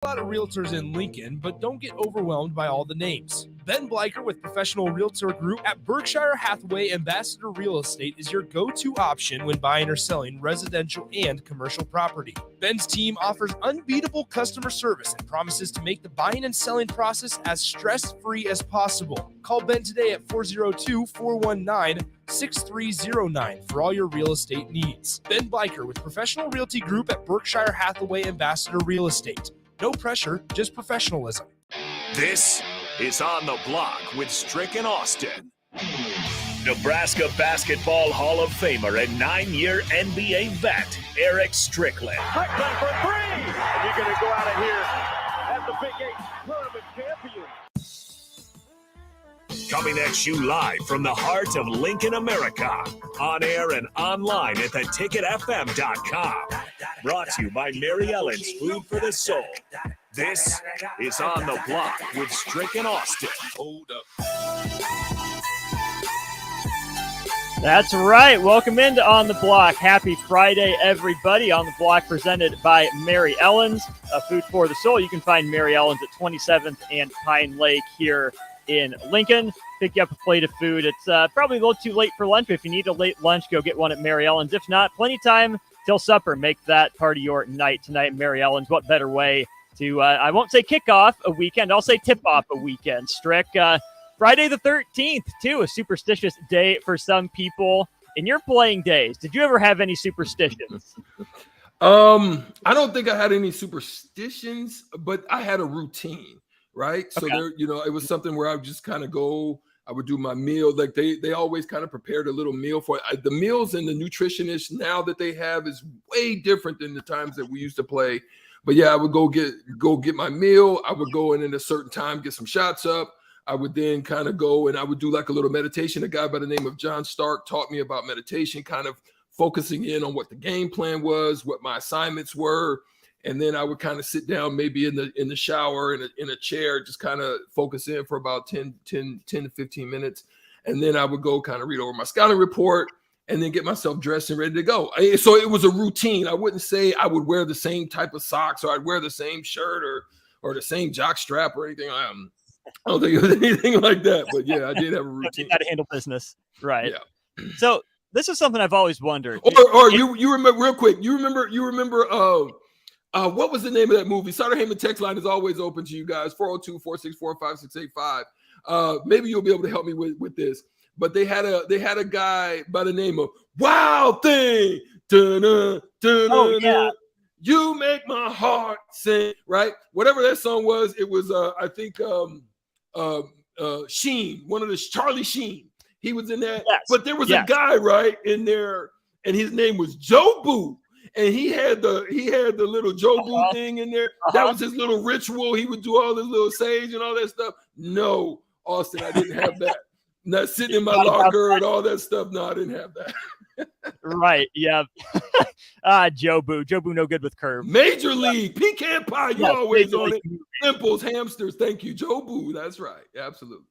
A lot of realtors in Lincoln, but don't get overwhelmed by all the names. Ben Bleicher with Professional Realtor Group at Berkshire Hathaway Ambassador Real Estate is your go-to option when buying or selling residential and commercial property. Ben's team offers unbeatable customer service and promises to make the buying and selling process as stress-free as possible. Call Ben today at 402-419-6309 for all your real estate needs. Ben Bleicher with Professional Realty Group at Berkshire Hathaway Ambassador Real Estate. No pressure, just professionalism. This is On the Block with Strick and Austin. Nebraska Basketball Hall of Famer and 9-year NBA vet, Eric Strickland. Strickland for three! And you're going to go out of here as the Big 8 tournament champion. Coming at you live from the heart of Lincoln, America. On air and online at theticketfm.com. Brought to you by Mary Ellen's Food for the Soul. This is On the Block with Strick and Austin. Hold up. That's right. Welcome into On the Block. Happy Friday, everybody. On the Block presented by Mary Ellen's Food for the Soul. You can find Mary Ellen's at 27th and Pine Lake here in Lincoln. Pick you up a plate of food. It's probably a little too late for lunch, but if you need a late lunch, go get one at Mary Ellen's. If not, plenty of time till supper. Make that part of your night tonight, Mary Ellen's. What better way to, I won't say kick off a weekend, I'll say tip off a weekend. Strick, Friday the 13th, too, a superstitious day for some people. In your playing days, did you ever have any superstitions? I don't think I had any superstitions, but I had a routine. Right. So there, it was something where I would just kind of go, I would do my meal. Like they always kind of prepared a little meal for it. The meals and the nutritionists now that they have is way different than the times that we used to play. But yeah, I would go get my meal. I would go in at a certain time, get some shots up. I would then kind of go and I would do like a little meditation. A guy by the name of John Stark taught me about meditation, kind of focusing in on what the game plan was, what my assignments were. And then I would kind of sit down maybe in the shower in a chair, just kind of focus in for about 10 to 15 minutes. And then I would go kind of read over my scouting report and then get myself dressed and ready to go. So it was a routine. I wouldn't say I would wear the same type of socks or I'd wear the same shirt or the same jock strap or anything. I don't think it was anything like that. But yeah, I did have a routine. How to handle business. Right. Yeah. So this is something I've always wondered. Or you remember real quick, you remember what was the name of that movie? Sutter Heyman text line is always open to you guys, 402-464-5685. Maybe you'll be able to help me with this. But they had a guy by the name of Wild Thing. Dun-dun, dun-dun, oh, yeah. You make my heart sing, right? Whatever that song was, it was I think Sheen, one of the Charlie Sheen. He was in that. Yes. But there was a guy right in there, and his name was Joe Boo. And he had the little Joe Boo thing in there. That was his little ritual. He would do all this little sage and all that stuff. No, Austin, I didn't have that. Not sitting in my locker and all that stuff. No, I didn't have that. Right. Yeah. Joe Boo. Joe Boo no good with curve. Major League. Pecan pie. You always on it. Pimples, hamsters. Thank you. Joe Boo. That's right. Absolutely.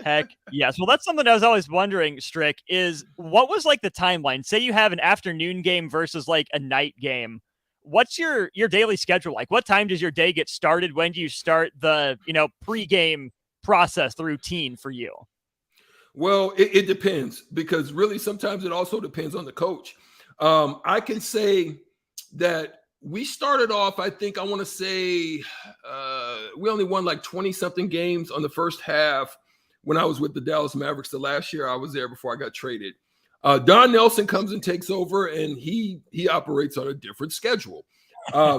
Heck yes. Well, that's something I was always wondering, Strick, is what was like the timeline? Say you have an afternoon game versus like a night game. What's your daily schedule like? What time does your day get started? When do you start the, pregame process, the routine for you? Well, it depends because really sometimes it also depends on the coach. I can say that we started off, I think I want to say we only won like 20 something games on the first half. When I was with the Dallas Mavericks the last year I was there before I got traded. Don Nelson comes and takes over, and he operates on a different schedule.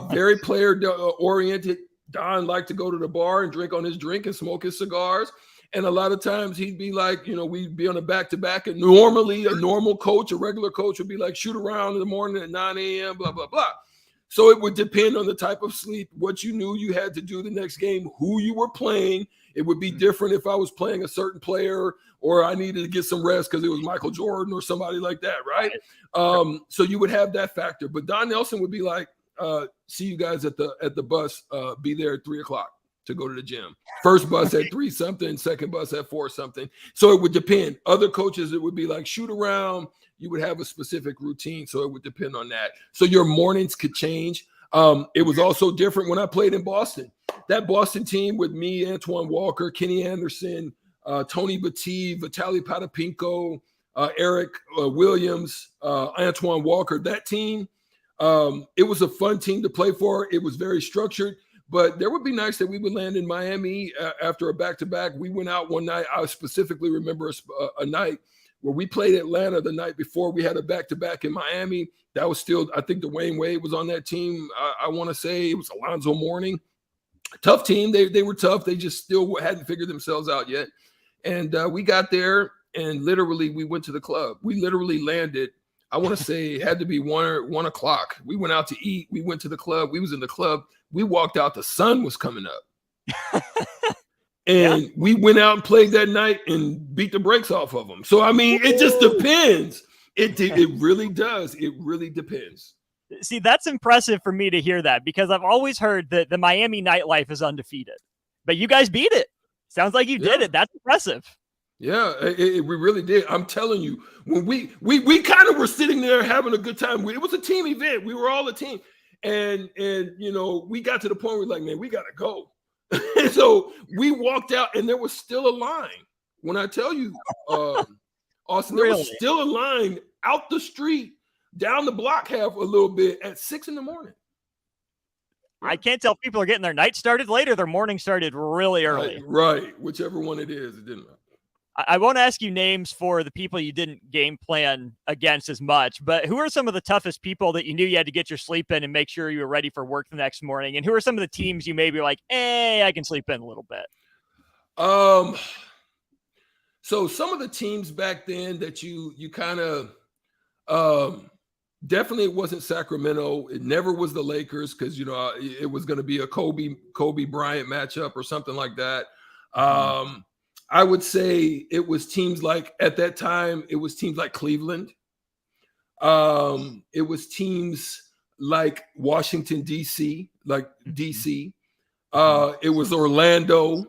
Very player-oriented. Don liked to go to the bar and drink on his drink and smoke his cigars. And a lot of times he'd be like, we'd be on a back-to-back. And normally a normal coach, a regular coach would be like, shoot around in the morning at 9 a.m., blah, blah, blah. So it would depend on the type of sleep, what you knew you had to do the next game, who you were playing. It would be different if I was playing a certain player or I needed to get some rest because it was Michael Jordan or somebody like that, right? So you would have that factor. But Don Nelson would be like, see you guys at the bus, be there at 3:00 to go to the gym. First bus at 3 something, second bus at 4 something. So it would depend. Other coaches, it would be like shoot around. You would have a specific routine. So it would depend on that. So your mornings could change. It was also different when I played in Boston. That Boston team with me, Antoine Walker, Kenny Anderson, Tony Batiste, Vitaly Potapinko, Eric Williams, Antoine Walker, that team, it was a fun team to play for. It was very structured, but there would be nights that we would land in Miami after a back-to-back. We went out one night. I specifically remember a night where we played Atlanta the night before. We had a back-to-back in Miami. That was still, I think Dwayne Wade was on that team. I want to say it was Alonzo Mourning. Tough team. They were tough. They just still hadn't figured themselves out yet. And we got there, and literally we went to the club. We literally landed, I want to say it had to be 1 o'clock. We went out to eat. We went to the club. We was in the club. We walked out. The sun was coming up. And we went out and played that night and beat the brakes off of them. So, I mean, it just depends. It really does. It really depends. See, that's impressive for me to hear that, because I've always heard that the Miami nightlife is undefeated. But you guys beat it. Sounds like you did it. That's impressive. Yeah, we really did. I'm telling you, when we kind of were sitting there having a good time. It was a team event. We were all a team. And you know, we got to the point where we're like, man, we got to go. And so we walked out, and there was still a line. When I tell you, Austin, there was still a line out the street, down the block half a little bit at 6 a.m. I can't tell if people are getting their night started late or their morning started really early. Right. Whichever one it is, it didn't matter. I won't ask you names for the people you didn't game plan against as much, but who are some of the toughest people that you knew you had to get your sleep in and make sure you were ready for work the next morning? And who are some of the teams you may be like, I can sleep in a little bit? So some of the teams back then that you kind of definitely, it wasn't Sacramento. It never was the Lakers, because, you know, it was going to be a Kobe Bryant matchup or something like that. I would say it was teams like, at that time, it was teams like Cleveland. It was teams like Washington, D.C., it was Orlando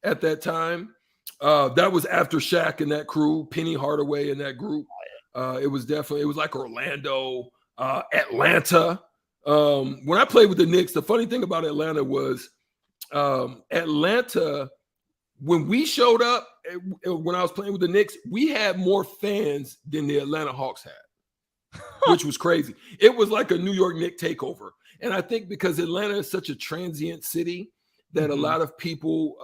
at that time. That was after Shaq and that crew, Penny Hardaway and that group. It was like Orlando, Atlanta. When I played with the Knicks, the funny thing about Atlanta was Atlanta, when we showed up, when I was playing with the Knicks, we had more fans than the Atlanta Hawks had, which was crazy. It was like a New York Knicks takeover. And I think because Atlanta is such a transient city that a lot of people,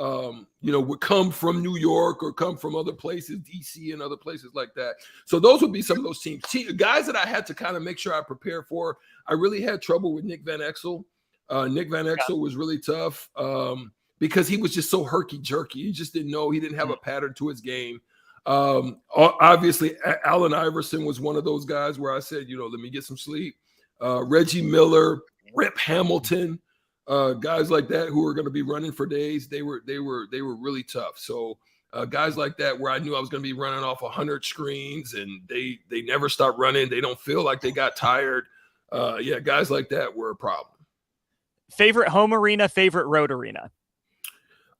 would come from New York or come from other places, DC and other places like that. So those would be some of those teams. Guys that I had to kind of make sure I prepare for. I really had trouble with Nick Van Exel. Nick Van Exel was really tough because he was just so herky-jerky. He just didn't know. He didn't have a pattern to his game. Obviously, Allen Iverson was one of those guys where I said, let me get some sleep. Reggie Miller, Rip Hamilton, guys like that who are going to be running for days. They were really tough. So guys like that where I knew I was going to be running off 100 screens and they never stop running. They don't feel like they got tired. Guys like that were a problem. Favorite home arena, favorite road arena?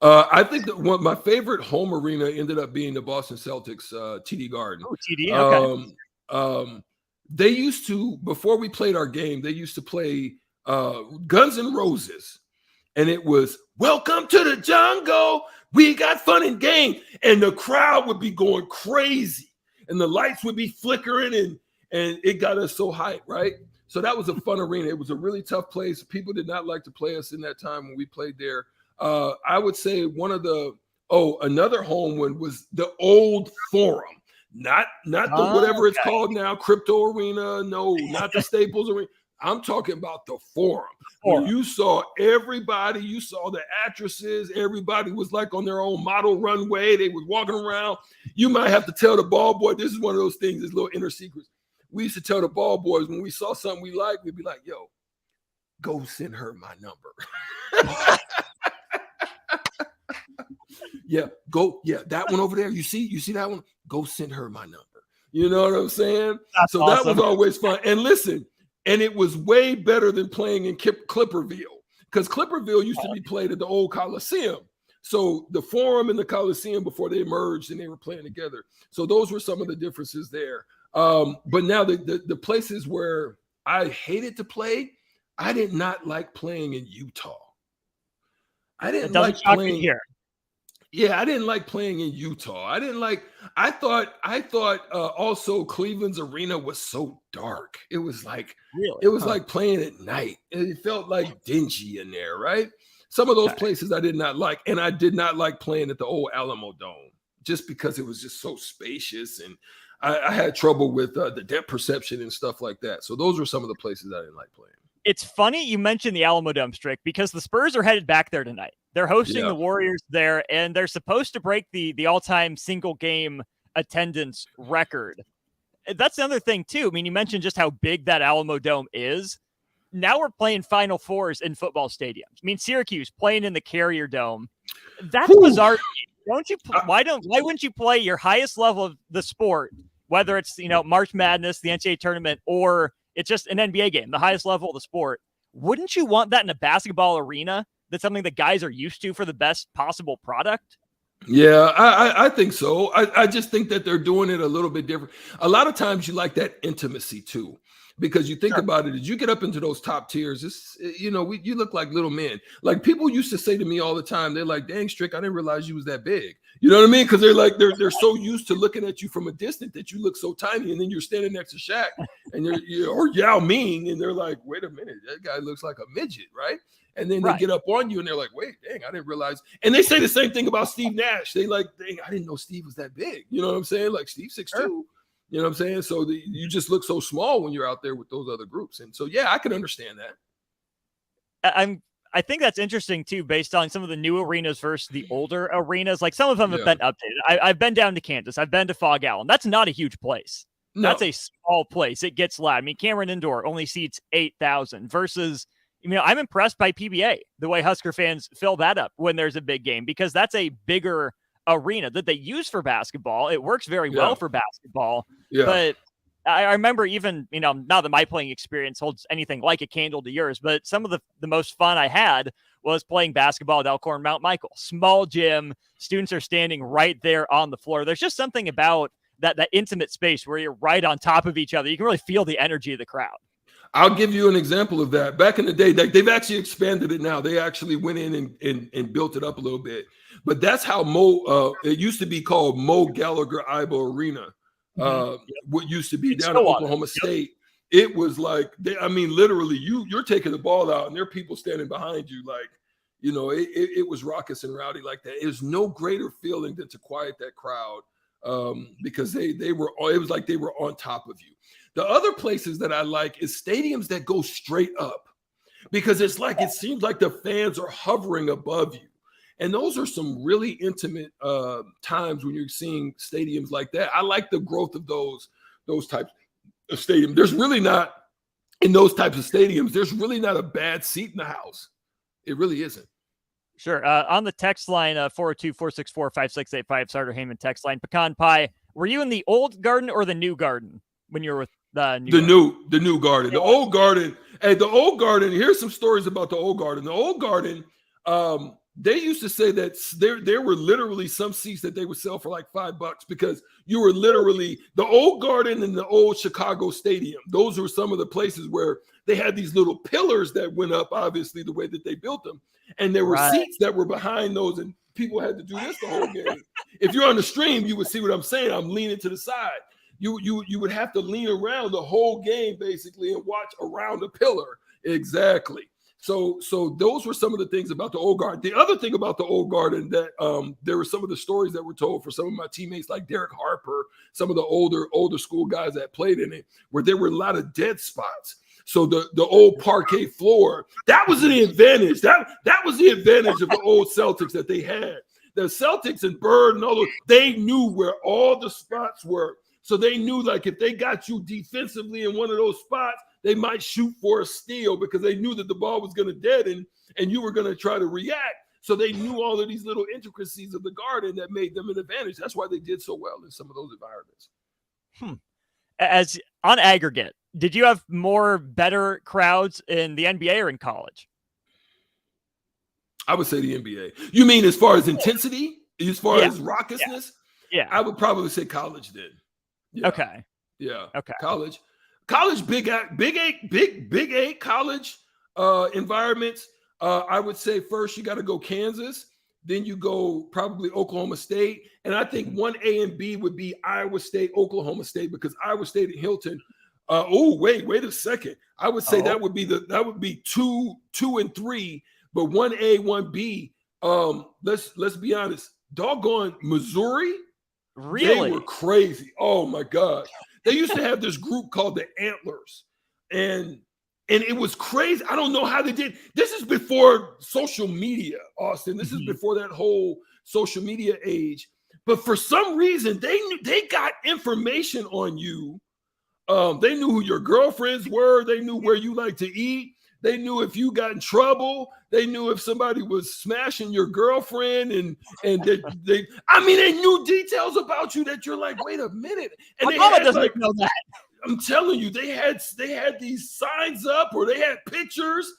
I think that my favorite home arena ended up being the Boston Celtics, TD Garden. Oh, TD, okay. They used to, before we played our game, they used to play Guns N' Roses, and it was "Welcome to the Jungle. We got fun and game," and the crowd would be going crazy, and the lights would be flickering, and it got us so hyped, right? So that was a fun arena. It was a really tough place. People did not like to play us in that time when we played there. I would say another home one was the old Forum, not the whatever it's called now, Crypto Arena. No, not the Staples Arena. I'm talking about the Forum. Where you saw everybody, you saw the actresses, everybody was like on their own model runway. They was walking around. You might have to tell the ball boy, this is one of those things, this little inner secrets. We used to tell the ball boys when we saw something we liked, we'd be like, yo, go send her my number. That one over there. You see that one? Go send her my number. You know what I'm saying? That's awesome. That was always fun. And listen, and it was way better than playing in Clipperville, because Clipperville used to be played at the old Coliseum. So the Forum and the Coliseum, before they merged and they were playing together. So those were some of the differences there. But now the places where I hated to play, I did not like playing in Utah. I didn't It doesn't like shock me playing here. Yeah, I didn't like playing in Utah. I thought also Cleveland's arena was so dark. It was like like playing at night. It felt like dingy in there, right? Some of those places I did not like, and I did not like playing at the old Alamo Dome just because it was just so spacious, and I had trouble with the depth perception and stuff like that. So those were some of the places I didn't like playing. It's funny you mentioned the Alamo Dome, Strick, because the Spurs are headed back there tonight. They're hosting the Warriors there, and they're supposed to break the all-time single game attendance record. That's the other thing, too. I mean, you mentioned just how big that Alamo Dome is. Now we're playing Final Fours in football stadiums. I mean, Syracuse playing in the Carrier Dome. That's bizarre. Don't you? Why wouldn't you play your highest level of the sport, whether it's March Madness, the NCAA tournament, or it's just an NBA game, the highest level of the sport? Wouldn't you want that in a basketball arena? That's something that guys are used to for the best possible product. Yeah, I think so. I just think that they're doing it a little bit different. A lot of times you like that intimacy too, because you think about it, as you get up into those top tiers, it's, you look like little men. Like people used to say to me all the time, they're like, dang, Strick, I didn't realize you was that big. You know what I mean? Because they're so used to looking at you from a distance that you look so tiny, and then you're standing next to Shaq and or Yao Ming, and they're like, wait a minute, that guy looks like a midget, right? And then they get up on you and they're like, wait, dang, I didn't realize. And they say the same thing about Steve Nash. They like, dang, I didn't know Steve was that big. You know what I'm saying? Like Steve's 6'2". You know what I'm saying? So you just look so small when you're out there with those other groups. And so, yeah, I can understand that. I think that's interesting too, based on some of the new arenas versus the older arenas. Like some of them have been updated. I've been down to Kansas. I've been to Fog Allen. That's not a huge place. No. That's a small place. It gets loud. I mean, Cameron Indoor only seats 8,000 versus, I'm impressed by PBA, the way Husker fans fill that up when there's a big game, because that's a bigger arena that they use for basketball. It works very well for basketball. Yeah. But I remember even, not that my playing experience holds anything like a candle to yours, but some of the most fun I had was playing basketball at Elkhorn Mount Michael. Small gym, students are standing right there on the floor. There's just something about that intimate space where you're right on top of each other. You can really feel the energy of the crowd. I'll give you an example of that. Back in the day, they've actually expanded it now. They actually went in and built it up a little bit. But that's how it used to be called Mo Gallagher Ibo Arena. What used to be down at Oklahoma State. It was like, literally, you're taking the ball out and there are people standing behind you. Like, it was raucous and rowdy like that. There's no greater feeling than to quiet that crowd because it was like they were on top of you. The other places that I like is stadiums that go straight up, because it's like, it seems like the fans are hovering above you. And those are some really intimate times when you're seeing stadiums like that. I like the growth of those types of stadiums. There's really not, in those types of stadiums, there's really not a bad seat in the house. It really isn't. Sure. On the text line, 402-464-5685, Sartor Heyman text line. Pecan Pie, were you in the old garden or the new garden when you were with the new garden? The old garden. Hey, the old garden, here's some stories about the old garden. The old garden, they used to say that there were literally some seats that they would sell for like $5 because you were literally the old garden and the old Chicago Stadium. Those were some of the places where they had these little pillars that went up, obviously, the way that they built them. And there were seats that were behind those, and people had to do this the whole game. If you're on the stream, you would see what I'm saying. I'm leaning to the side. You would have to lean around the whole game, basically, and watch around the pillar. Exactly. So those were some of the things about the old garden. The other thing about the old garden that there were some of the stories that were told for some of my teammates, like Derek Harper, some of the older school guys that played in it, where there were a lot of dead spots. So the old parquet floor, that was the advantage. That was the advantage of the old Celtics that they had. The Celtics and Bird and all those, they knew where all the spots were. So they knew, like, if they got you defensively in one of those spots, they might shoot for a steal because they knew that the ball was going to deaden and you were going to try to react. So they knew all of these little intricacies of the garden that made them an advantage. That's why they did so well in some of those environments. As on aggregate, did you have better crowds in the NBA or in college? I would say the NBA. You mean as far as intensity, as far as raucousness? Yeah. I would probably say college did. Yeah. Okay. Yeah. Okay. College, big eight college. environments, I would say first you got to go Kansas. Then you go probably Oklahoma State. And I think 1A and B would be Iowa State, Oklahoma State, because Iowa State and Hilton. Wait a second. I would say that would be 2 and 3, but 1A, 1B. Let's be honest. Doggone Missouri. Really? They were crazy. Oh my God. They used to have this group called the Antlers. And it was crazy. I don't know how they did. This is before social media, Austin. This is before that whole social media age. But for some reason, they got information on you. They knew who your girlfriends were. They knew where you like to eat. They knew if you got in trouble. They knew if somebody was smashing your girlfriend, and they knew details about you that you're like, wait a minute. And My mama doesn't know that. I'm telling you, they had these signs up, or they had pictures.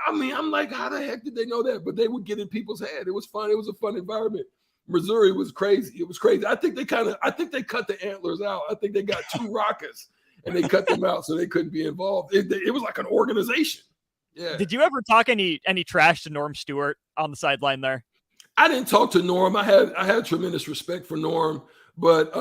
I mean, I'm like, how the heck did they know that? But they would get in people's head. It was fun. It was a fun environment. Missouri was crazy. It was crazy. I think they cut the Antlers out. I think they got 2 Rockets and they cut them out so they couldn't be involved. It was like an organization. Yeah. Did you ever talk any trash to Norm Stewart on the sideline there? I didn't talk to Norm. I had tremendous respect for Norm, but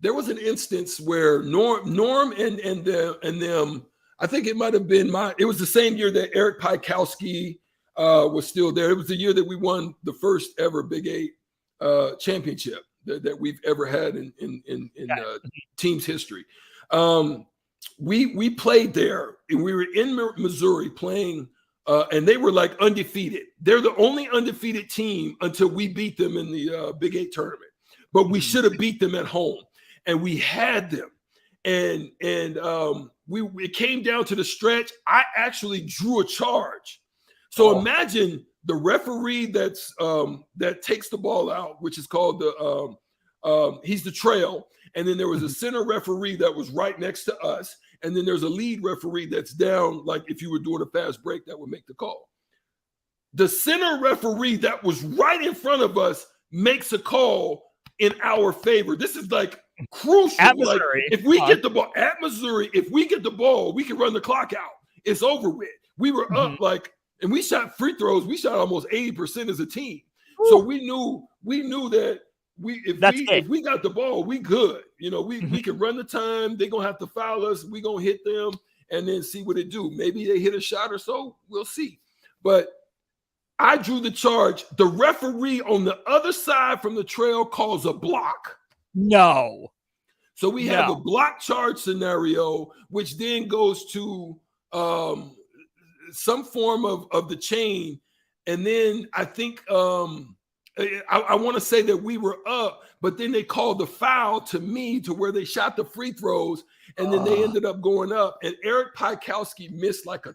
there was an instance where Norm and them, I think it might have been it was the same year that Eric Pikowski was still there. It was the year that we won the first ever Big 8 championship that we've ever had in team's history. We played there, and we were in Missouri playing, and they were like undefeated. They're the only undefeated team until we beat them in the Big 8 tournament. But we should have beat them at home, and we had them. And it came down to the stretch. I actually drew a charge. So imagine the referee that takes the ball out, which is called he's the trail. And then there was a center referee that was right next to us. And then there's a lead referee that's down, like if you were doing a fast break, that would make the call. The center referee that was right in front of us makes a call in our favor. This is like crucial. At Missouri. Like, if we get the ball at Missouri, if we get the ball, we can run the clock out. It's over with. We were up and we shot free throws. We shot almost 80% as a team. Ooh. So we knew that if we got the ball, we good. We can run the time. They're gonna have to foul us. We gonna hit them and then see what it do. Maybe they hit a shot or so. We'll see. But I drew the charge. The referee on the other side from the trail calls a block. No. So we have a block charge scenario, which then goes to some form of the chain. And then I think I want to say that we were up, but then they called the foul to me to where they shot the free throws, and then they ended up going up. And Eric Pikowski missed like a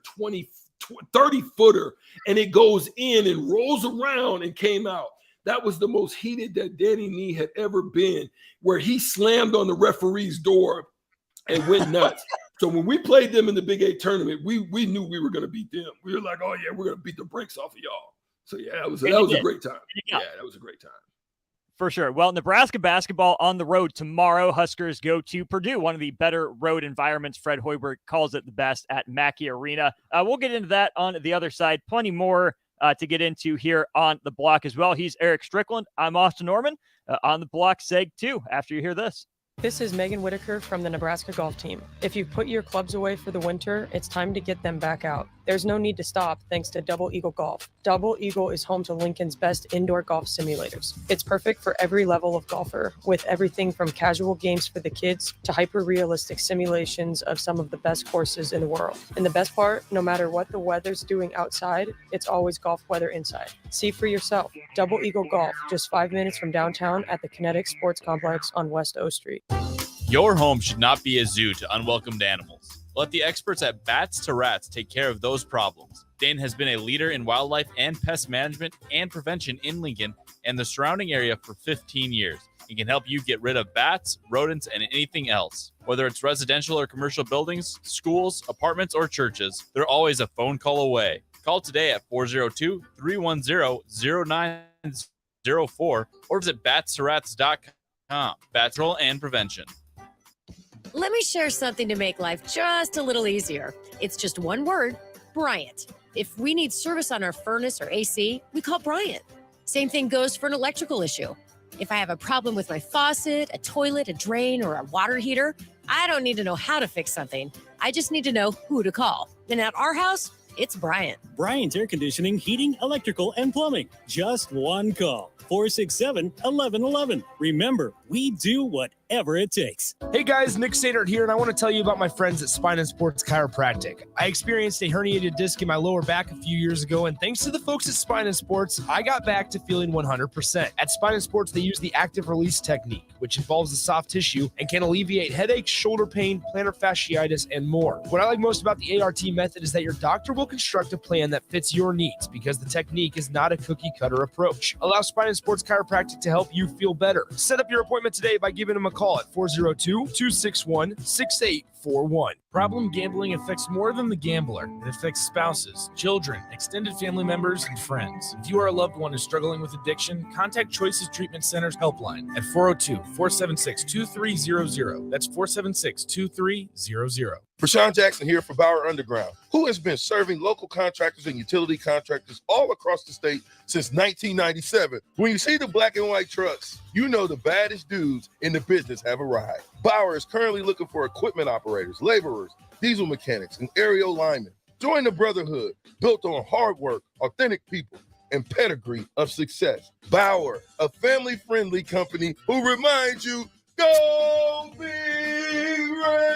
30-footer, and it goes in and rolls around and came out. That was the most heated that Danny Nee had ever been, where he slammed on the referee's door and went nuts. So when we played them in the Big 8 tournament, we knew we were going to beat them. We were like, oh, yeah, we're going to beat the brakes off of y'all. So, yeah, that was a great time. Yeah, that was a great time. For sure. Well, Nebraska basketball on the road tomorrow. Huskers go to Purdue, one of the better road environments. Fred Hoiberg calls it the best at Mackey Arena. We'll get into that on the other side. Plenty more to get into here on the block as well. He's Eric Strickland. I'm Austin Norman on the block seg 2 after you hear this. This is Megan Whitaker from the Nebraska golf team. If you've put your clubs away for the winter, it's time to get them back out. There's no need to stop thanks to Double Eagle Golf. Double Eagle is home to Lincoln's best indoor golf simulators. It's perfect for every level of golfer, with everything from casual games for the kids to hyper-realistic simulations of some of the best courses in the world. And the best part, no matter what the weather's doing outside, it's always golf weather inside. See for yourself. Double Eagle Golf, just 5 minutes from downtown at the Kinetic Sports Complex on West O Street. Your home should not be a zoo to unwelcomed animals. Let the experts at Bats to Rats take care of those problems. Dane has been a leader in wildlife and pest management and prevention in Lincoln and the surrounding area for 15 years. He can help you get rid of bats, rodents, and anything else. Whether it's residential or commercial buildings, schools, apartments, or churches, they're always a phone call away. Call today at 402-310-0904 or visit batsterats.com. Bat control and prevention. Let me share something to make life just a little easier. It's just one word: Bryant. If we need service on our furnace or AC, we call Bryant. Same thing goes for an electrical issue. If I have a problem with my faucet, a toilet, a drain, or a water heater, I don't need to know how to fix something. I just need to know who to call. And at our house, it's Bryant. Bryant's Air Conditioning, Heating, Electrical, and Plumbing. Just one call. 467-1111. Remember, we do whatever it takes. Hey guys, Nick Sadert here, and I want to tell you about my friends at Spine and Sports Chiropractic. I experienced a herniated disc in my lower back a few years ago, and thanks to the folks at Spine and Sports, I got back to feeling 100%. At Spine and Sports, they use the active release technique, which involves the soft tissue and can alleviate headaches, shoulder pain, plantar fasciitis, and more. What I like most about the ART method is that your doctor will construct a plan that fits your needs because the technique is not a cookie-cutter approach. Allow Spine and Sports Chiropractic to help you feel better. Set up your appointment today by giving them a call at 402-261-6841. Problem gambling affects more than the gambler. It affects spouses, children, extended family members, and friends. If you are a loved one who's struggling with addiction, contact Choices Treatment Center's helpline at 402-476-2300. That's 476-2300. Rashawn Jackson here for Bauer Underground, who has been serving local contractors and utility contractors all across the state since 1997. When you see the black and white trucks, you know the baddest dudes in the business have arrived. Bauer is currently looking for equipment operators, laborers, diesel mechanics, and aerial linemen. Join the brotherhood built on hard work, authentic people, and pedigree of success. Bauer, a family-friendly company who reminds you, go Big Red!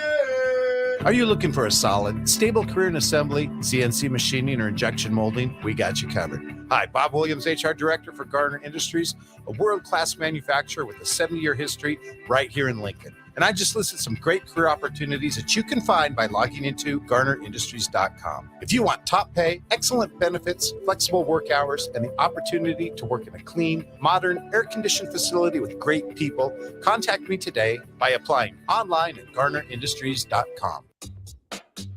Are you looking for a solid, stable career in assembly, CNC machining, or injection molding? We got you covered. Hi, Bob Williams, HR Director for Garner Industries, a world-class manufacturer with a 70-year history right here in Lincoln. And I just listed some great career opportunities that you can find by logging into GarnerIndustries.com. If you want top pay, excellent benefits, flexible work hours, and the opportunity to work in a clean, modern, air-conditioned facility with great people, contact me today by applying online at GarnerIndustries.com.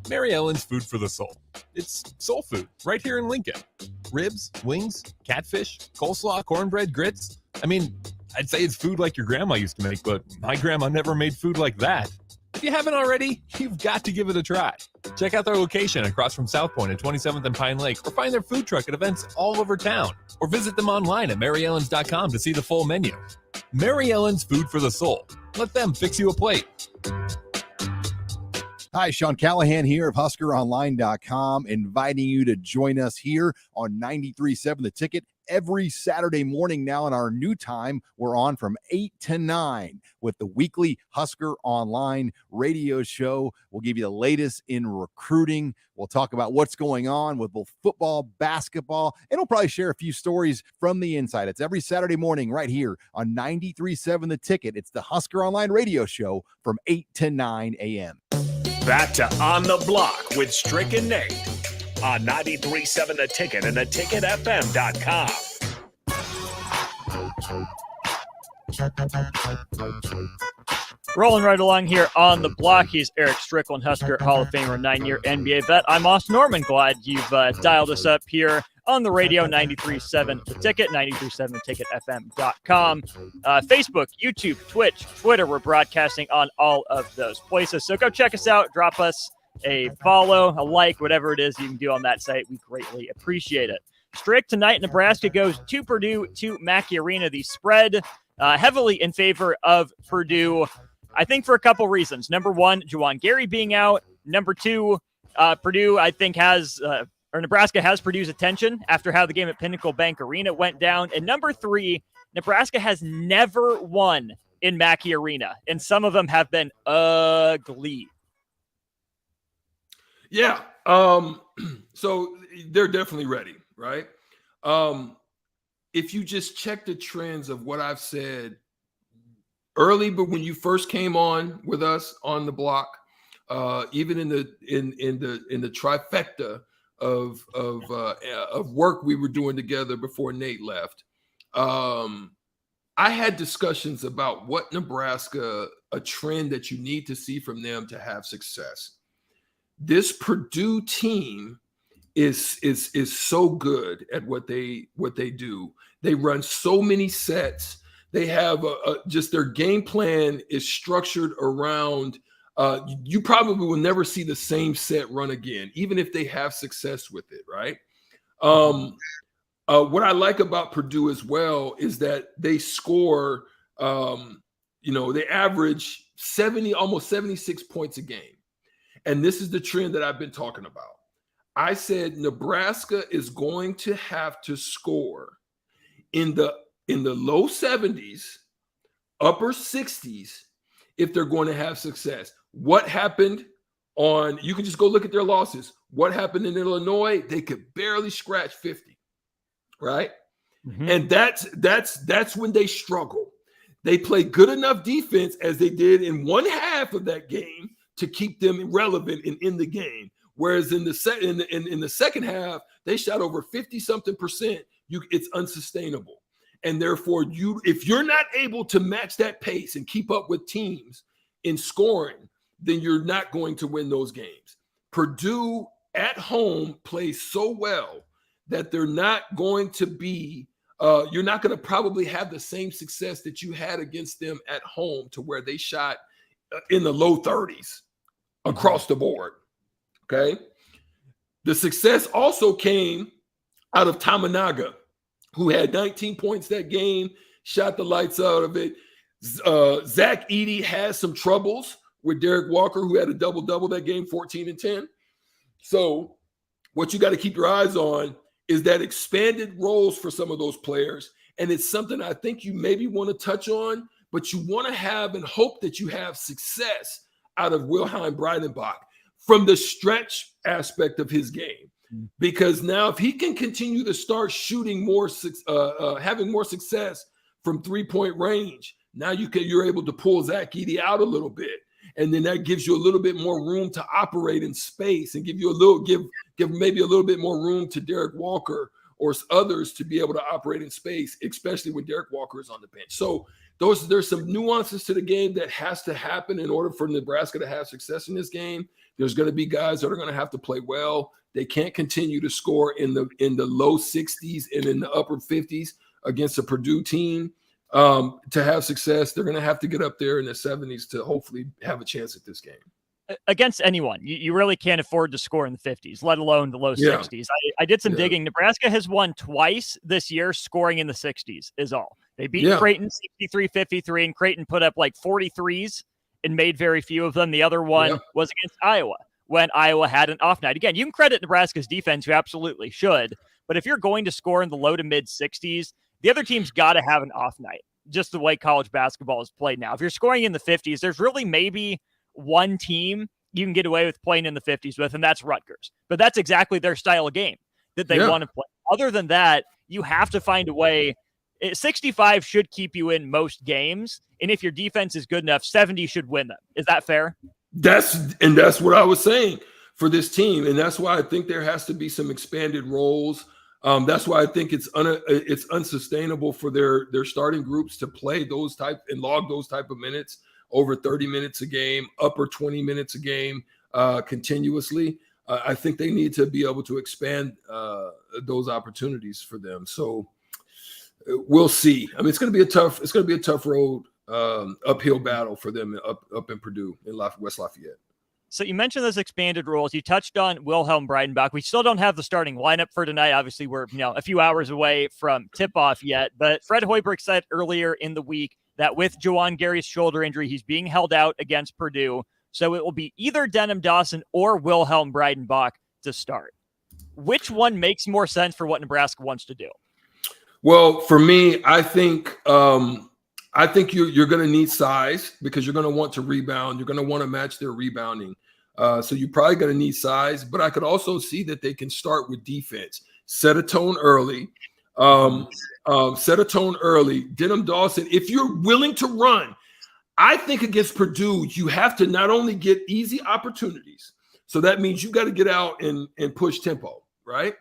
Mary Ellen's Food for the Soul. It's soul food right here in Lincoln. Ribs, wings, catfish, coleslaw, cornbread, grits. I mean, I'd say it's food like your grandma used to make, but my grandma never made food like that. If you haven't already, you've got to give it a try. Check out their location across from South Point at 27th and Pine Lake, or find their food truck at events all over town, or visit them online at maryellens.com to see the full menu. Mary Ellen's Food for the Soul. Let them fix you a plate. Hi, Sean Callahan here of HuskerOnline.com, inviting you to join us here on 93.7 The Ticket every Saturday morning now in our new time. We're on from 8 to 9 with the weekly Husker Online radio show. We'll give you the latest in recruiting. We'll talk about what's going on with both football, basketball, and we'll probably share a few stories from the inside. It's every Saturday morning right here on 93.7 The Ticket. It's the Husker Online radio show from 8 to 9 a.m. Back to On the Block with Strick and Nate on 93.7 The Ticket and theticketfm.com. Rolling right along here on the block. He's Eric Strickland, Husker Hall of Famer, 9-year NBA vet. I'm Austin Norman. Glad you've dialed us up here on the radio, 93.7 The Ticket, 93.7 theticketfm.com. Facebook, YouTube, Twitch, Twitter. We're broadcasting on all of those places. So go check us out. Drop us a follow, a like, whatever it is you can do on that site. We greatly appreciate it. Strick tonight, Nebraska goes to Purdue, to Mackey Arena. The spread heavily in favor of Purdue, I think for a couple reasons. Number one, Juwan Gary being out. Number two, Purdue, I think, Nebraska has Purdue's attention after how the game at Pinnacle Bank Arena went down. And number three, Nebraska has never won in Mackey Arena, and some of them have been ugly. Yeah. So they're definitely ready, right? If you just check the trends of what I've said early, but when you first came on with us on the block, even in the trifecta of work we were doing together before Nate left, I had discussions about what Nebraska, a trend that you need to see from them to have success. This Purdue team is so good at what they do. They run so many sets. They have just their game plan is structured around you probably will never see the same set run again, even if they have success with it, right? What I like about Purdue as well is that they score, they average almost 76 points a game. And this is the trend that I've been talking about. I said Nebraska is going to have to score in the low 70s, upper 60s if they're going to have success. What happened you can just go look at their losses. What happened in Illinois? They could barely scratch 50, right? Mm-hmm. And that's when they struggle. They play good enough defense as they did in one half of that game to keep them relevant and in the game. Whereas in the second half, they shot over 50-something%. It's unsustainable. And therefore, if you're not able to match that pace and keep up with teams in scoring, then you're not going to win those games. Purdue at home plays so well that they're not going to be you're not going to probably have the same success that you had against them at home, to where they shot in the low 30s across the board. Okay. The success also came out of Tamanaga, who had 19 points that game, shot the lights out of it. Zach Edey has some troubles with Derek Walker, who had a double-double that game, 14 and 10. So what you got to keep your eyes on is that expanded roles for some of those players. And it's something I think you maybe want to touch on, but you want to have and hope that you have success out of Wilhelm Breidenbach from the stretch aspect of his game. Because now if he can continue to start shooting more, having more success from three-point range, now you're able to pull Zach Edey out a little bit. And then that gives you a little bit more room to operate in space, and give maybe a little bit more room to Derek Walker or others to be able to operate in space, especially when Derek Walker is on the bench. So there's some nuances to the game that has to happen in order for Nebraska to have success in this game. There's going to be guys that are going to have to play well. They can't continue to score in the low 60s and in the upper 50s against a Purdue team. To have success, they're going to have to get up there in the 70s to hopefully have a chance at this game. Against anyone, you really can't afford to score in the 50s, let alone the low 60s. I did some digging. Nebraska has won twice this year scoring in the 60s is all. They beat Creighton 63-53, and Creighton put up like 43s and made very few of them. The other one was against Iowa, when Iowa had an off night. Again, you can credit Nebraska's defense, who absolutely should, but if you're going to score in the low to mid 60s, the other team's got to have an off night, just the way college basketball is played now. If you're scoring in the 50s, there's really maybe one team you can get away with playing in the 50s with, and that's Rutgers. But that's exactly their style of game that they want to play. Other than that, you have to find a way. 65 should keep you in most games, and if your defense is good enough, 70 should win them. Is that fair? That's what I was saying for this team, and that's why I think there has to be some expanded roles. That's why I think it's unsustainable for their starting groups to play those type and log those type of minutes, over 30 minutes a game, upper 20 minutes a game continuously. I think they need to be able to expand those opportunities for them. So we'll see. I mean, it's going to be a tough road, uphill battle for them up in Purdue in West Lafayette. So you mentioned those expanded roles. You touched on Wilhelm Breidenbach. We still don't have the starting lineup for tonight. Obviously, we're a few hours away from tip-off yet. But Fred Hoiberg said earlier in the week that with Juwan Gary's shoulder injury, he's being held out against Purdue. So it will be either Denham Dawson or Wilhelm Breidenbach to start. Which one makes more sense for what Nebraska wants to do? Well, for me, I think you're going to need size, because you're going to want to rebound. You're going to want to match their rebounding. So you're probably going to need size, but I could also see that they can start with defense. Set a tone early. Denham Dawson, if you're willing to run, I think against Purdue, you have to not only get easy opportunities. So that means you got to get out and push tempo, right?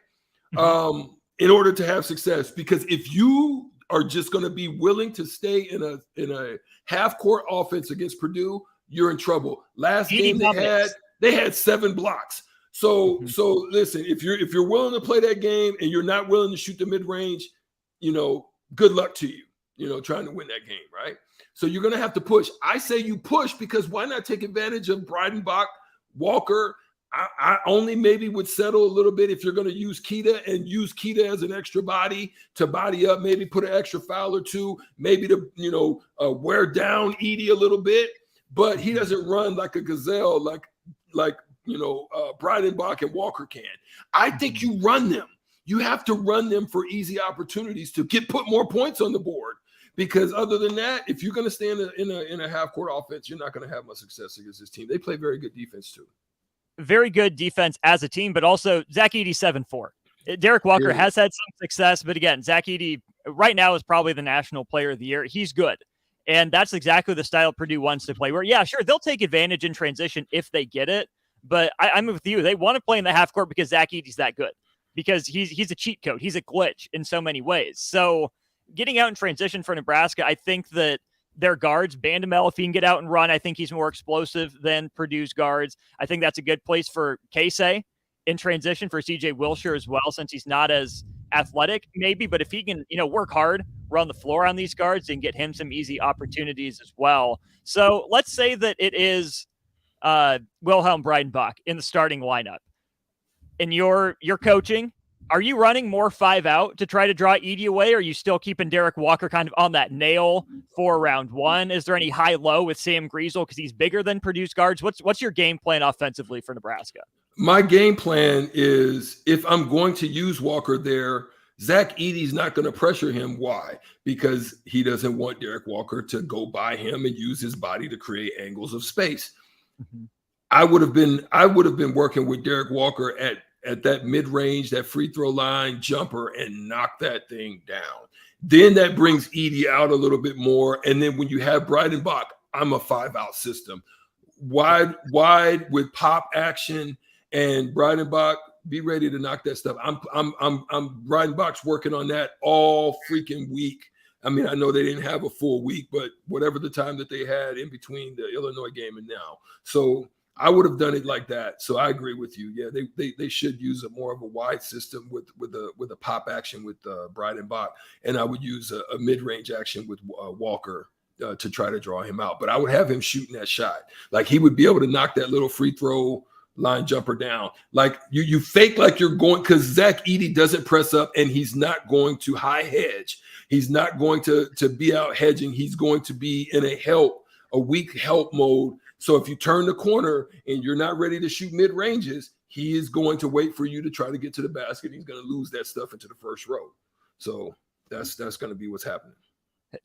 In order to have success, because if you are just going to be willing to stay in a half-court offense against Purdue, you're in trouble. Last game they had 7 blocks. So listen, if you're willing to play that game and you're not willing to shoot the mid-range, good luck to you. trying to win that game, right? So you're going to have to push. I say you push because why not take advantage of Breidenbach, Walker? I only maybe would settle a little bit if you're going to use Keita and use Keita as an extra body to body up, maybe put an extra foul or two, maybe to, wear down Edey a little bit. But he doesn't run like a gazelle like Breidenbach and Walker can. I think you run them. You have to run them for easy opportunities to put more points on the board. Because other than that, if you're going to stay in a half-court offense, you're not going to have much success against this team. They play very good defense too. Very good defense as a team, but also Zach Edey 7-4. Derek Walker has had some success, but again, Zach Edey right now is probably the national player of the year. He's good. And that's exactly the style Purdue wants to play where, yeah, sure, they'll take advantage in transition if they get it. But I'm with you. They want to play in the half court because Zach Edey's that good, because he's a cheat code. He's a glitch in so many ways. So getting out in transition for Nebraska, I think that their guards, Bandamel, if he can get out and run, I think he's more explosive than Purdue's guards. I think that's a good place for Casey in transition, for CJ Wilshire as well, since he's not as athletic maybe, but if he can, work hard, run the floor on these guards, and get him some easy opportunities as well. So let's say that it is Wilhelm Breidenbach in the starting lineup. And you're coaching. Are you running more 5 out to try to draw Edey away? Or are you still keeping Derek Walker kind of on that nail for round one? Is there any high-low with Sam Griesel because he's bigger than Purdue's guards? What's your game plan offensively for Nebraska? My game plan is if I'm going to use Walker there, Zach Edey's not going to pressure him. Why? Because he doesn't want Derek Walker to go by him and use his body to create angles of space. Mm-hmm. I would have been working with Derek Walker at that mid-range, that free throw line jumper, and knock that thing down. Then that brings Edey out a little bit more. And then when you have Breidenbach, I'm a 5-out system. Wide with pop action, and Breidenbach, be ready to knock that stuff. I'm Breidenbach's working on that all freaking week. I mean, I know they didn't have a full week, but whatever the time that they had in between the Illinois game and now. So I would have done it like that. So I agree with you. Yeah, they should use more of a wide system with a pop action with Breidenbach, and I would use a mid-range action with Walker to try to draw him out. But I would have him shooting that shot. Like he would be able to knock that little free throw line jumper down. Like you fake like you're going, because Zach Edey doesn't press up, and he's not going to high hedge. He's not going to be out hedging. He's going to be in a weak help mode. So if you turn the corner and you're not ready to shoot mid ranges, he is going to wait for you to try to get to the basket. He's going to lose that stuff into the first row. So that's going to be what's happening.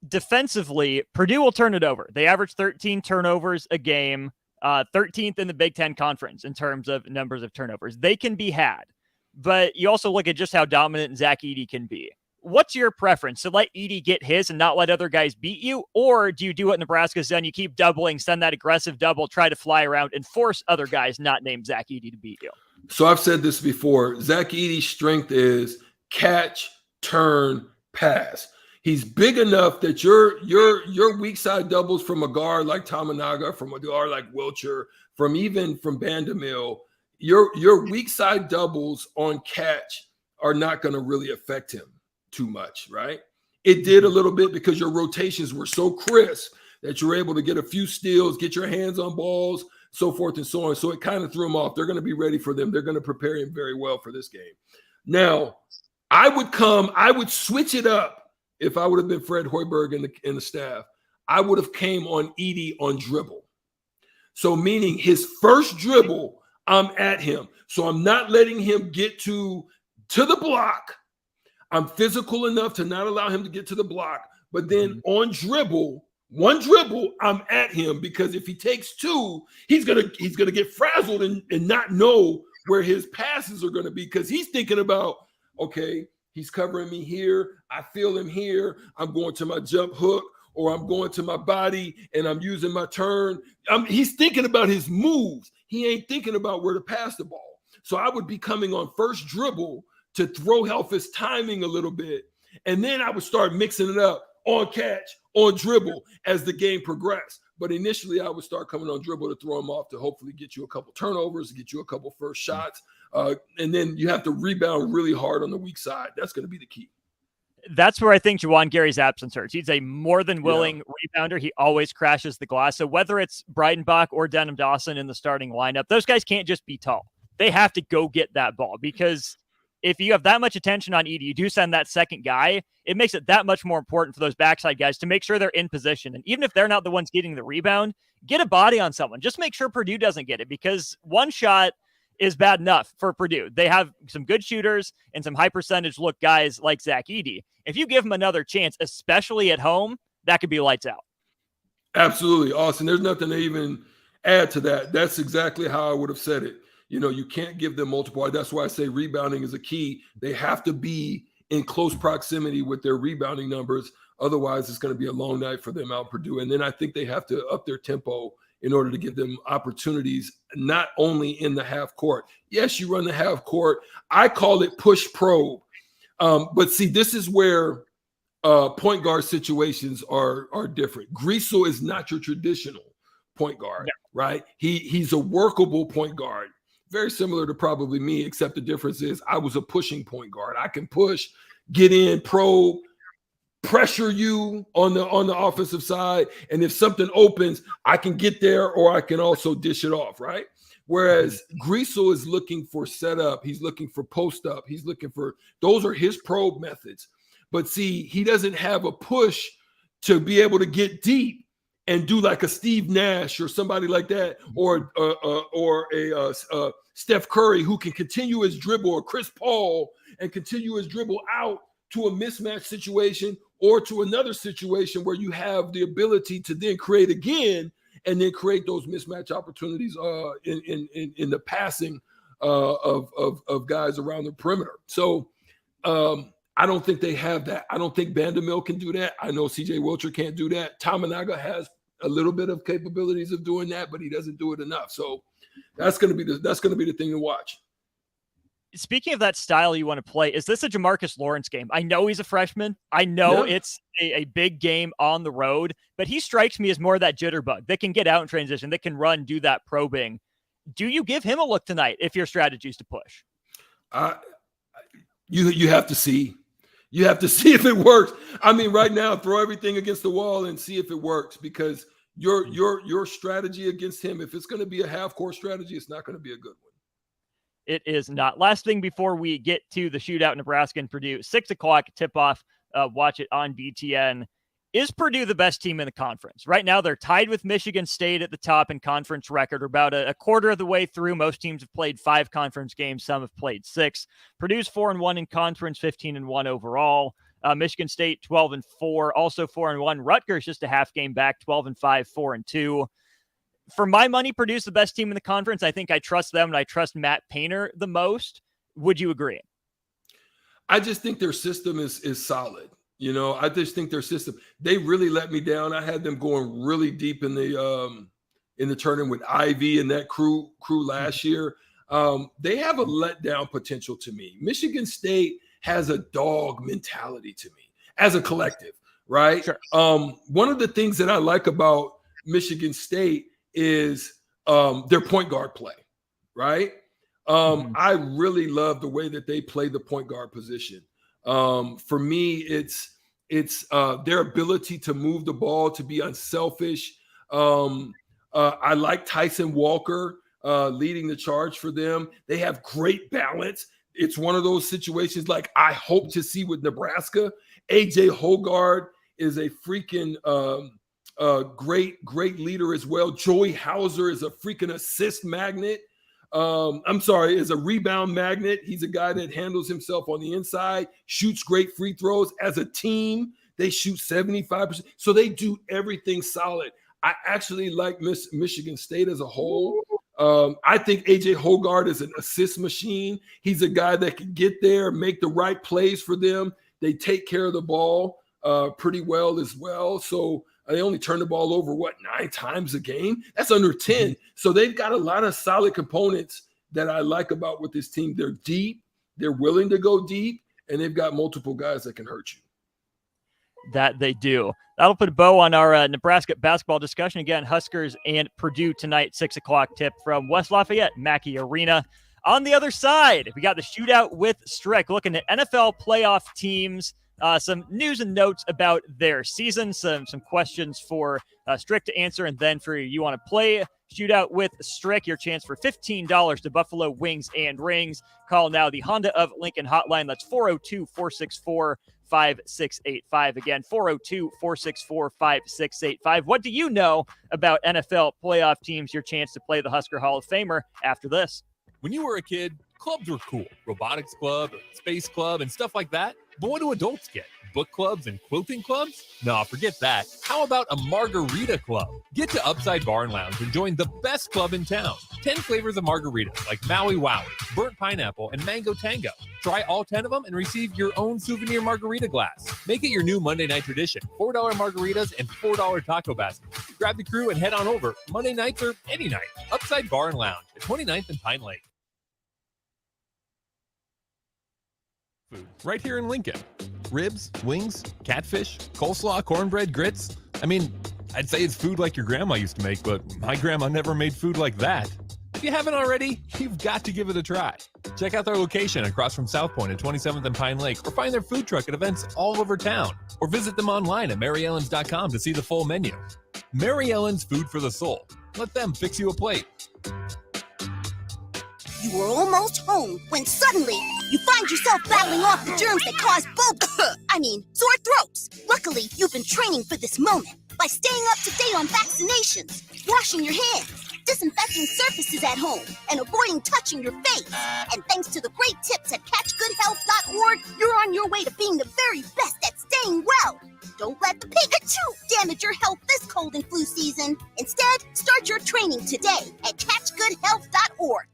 Defensively, Purdue will turn it over. They average 13 turnovers a game, 13th in the Big Ten Conference in terms of numbers of turnovers. They can be had, but you also look at just how dominant Zach Edey can be. What's your preference? To let Edey get his and not let other guys beat you? Or do you do what Nebraska's done? You keep doubling, send that aggressive double, try to fly around and force other guys not named Zach Edey to beat you? So I've said this before. Zach Edey's strength is catch, turn, pass. He's big enough that your weak side doubles from a guard like Tamanaga, from a guard like Wilcher, from Bandamil, your weak side doubles on catch are not going to really affect him too much, right? It did a little bit because your rotations were so crisp that you were able to get a few steals, get your hands on balls, so forth and so on. So it kind of threw him off. They're going to be ready for them. They're going to prepare him very well for this game. Now, I would switch it up if I would have been Fred Hoiberg and the staff. I would have came on Edey on dribble. So meaning his first dribble, I'm at him. So I'm not letting him get to the block. I'm physical enough to not allow him to get to the block, but then on one dribble, I'm at him, because if he takes two, he's gonna get frazzled and not know where his passes are gonna be, because he's thinking about, okay, he's covering me here, I feel him here, I'm going to my jump hook, or I'm going to my body and I'm using my turn. He's thinking about his moves. He ain't thinking about where to pass the ball. So I would be coming on first dribble to throw off his timing a little bit. And then I would start mixing it up on catch, on dribble as the game progressed. But initially I would start coming on dribble to throw him off to hopefully get you a couple turnovers, get you a couple first shots. And then you have to rebound really hard on the weak side. That's going to be the key. That's where I think Juwan Gary's absence hurts. He's a more than willing rebounder. He always crashes the glass. So whether it's Breidenbach or Denham Dawson in the starting lineup, those guys can't just be tall. They have to go get that ball, because if you have that much attention on Edey, you do send that second guy, it makes it that much more important for those backside guys to make sure they're in position. And even if they're not the ones getting the rebound, get a body on someone. Just make sure Purdue doesn't get it, because one shot is bad enough for Purdue. They have some good shooters and some high percentage look guys like Zach Edey. If you give them another chance, especially at home, that could be lights out. Absolutely, Austin. There's nothing to even add to that. That's exactly how I would have said it. You can't give them multiple. That's why I say rebounding is a key. They have to be in close proximity with their rebounding numbers. Otherwise, it's going to be a long night for them out Purdue. And then I think they have to up their tempo in order to give them opportunities, not only in the half court. Yes, you run the half court. I call it push probe. But see, this is where point guard situations are different. Griesel is not your traditional point guard, right? He's a workable point guard, very similar to probably me, except the difference is I was a pushing point guard. I can push, get in, probe, pressure you on the offensive side, and if something opens, I can get there, or I can also dish it off, right? Whereas Griesel is looking for setup, he's looking for post up, he's looking for, those are his probe methods. But see, he doesn't have a push to be able to get deep and do like a Steve Nash or somebody like that, or a Steph Curry who can continue his dribble, or Chris Paul and continue his dribble out to a mismatch situation, or to another situation where you have the ability to then create again and then create those mismatch opportunities in the passing of guys around the perimeter. So I don't think they have that. I don't think Vandermill can do that. I know CJ Wilcher can't do that. Tamanaga has a little bit of capabilities of doing that, but he doesn't do it enough. So that's going to be the thing to watch. Speaking of that style you want to play, is this a Jamarcus Lawrence game? I know he's a freshman. I know it's a big game on the road, but he strikes me as more of that jitterbug that can get out in transition, that can run, do that probing. Do you give him a look tonight if your strategy is to push? You have to see. You have to see if it works. I mean, right now, throw everything against the wall and see if it works, because your strategy against him, if it's going to be a half-court strategy, it's not going to be a good one. It is not. Last thing before we get to the shootout, Nebraska and Purdue, 6 o'clock tip-off. Watch it on BTN. Is Purdue the best team in the conference? Right now, they're tied with Michigan State at the top in conference record. We're about a quarter of the way through. Most teams have played 5 conference games. Some have played 6. Purdue's 4-1 in conference, 15-1 overall. Michigan State 12-4, also 4-1. Rutgers just a half game back, 12-5, 4-2. For my money, Purdue's the best team in the conference. I think I trust them, and I trust Matt Painter the most. Would you agree? I just think their system is solid. I just think their system, they really let me down. I had them going really deep in the tournament with Ivy and that crew last year. They have a letdown potential to me. Michigan State has a dog mentality to me as a collective, right? Sure. One of the things that I like about Michigan State is their point guard play, right? I really love the way that they play the point guard position. For me, it's their ability to move the ball, to be unselfish. I like Tyson Walker leading the charge for them. They have great balance. It's one of those situations like I hope to see with Nebraska. AJ Hogard is a freaking great leader as well. Joey Hauser is a freaking assist magnet. Is a rebound magnet. He's a guy that handles himself on the inside, shoots great free throws. As a team, they shoot 75%. So they do everything solid. I actually like Michigan State as a whole. I think AJ Hogard is an assist machine. He's a guy that can get there, make the right plays for them. They take care of the ball pretty well as well. So they only turn the ball over, 9 times a game? That's under 10. So they've got a lot of solid components that I like about with this team. They're deep. They're willing to go deep. And they've got multiple guys that can hurt you. That they do. That'll put a bow on our Nebraska basketball discussion. Again, Huskers and Purdue tonight, 6 o'clock tip from West Lafayette, Mackey Arena. On the other side, we got the shootout with Strick, looking at NFL playoff teams some news and notes about their season, some questions for Strick to answer, and then for you want to play Shootout with Strick, your chance for $15 to Buffalo Wings and Rings. Call now the Honda of Lincoln hotline. That's 402-464-5685. Again, 402-464-5685. What do you know about NFL playoff teams? Your chance to play the Husker Hall of Famer after this. When you were a kid, clubs were cool. Robotics club, space club, and stuff like that. But what do adults get? Book clubs and quilting clubs? No, forget that. How about a margarita club? Get to Upside Bar and Lounge and join the best club in town. 10 flavors of margaritas like Maui Wowie, burnt pineapple, and mango tango. Try all 10 of them and receive your own souvenir margarita glass. Make it your new Monday night tradition. $4 margaritas and $4 taco baskets. Grab the crew and head on over. Monday nights or any night. Upside Bar and Lounge at 29th and Pine Lake. Food right here in Lincoln. Ribs, wings, catfish, coleslaw, cornbread, grits. I mean, I'd say it's food like your grandma used to make, but my grandma never made food like that. If you haven't already, you've got to give it a try. Check out their location across from South Point at 27th and Pine Lake, or find their food truck at events all over town, or visit them online at maryellens.com to see the full menu. Mary Ellen's Food for the Soul. Let them fix you a plate. You were almost home when suddenly you find yourself battling off the germs that cause sore throats. Luckily, you've been training for this moment by staying up to date on vaccinations, washing your hands, disinfecting surfaces at home, and avoiding touching your face. And thanks to the great tips at catchgoodhealth.org, you're on your way to being the very best at staying well. Don't let the Pikachu damage your health this cold and flu season. Instead, start your training today at catchgoodhealth.org.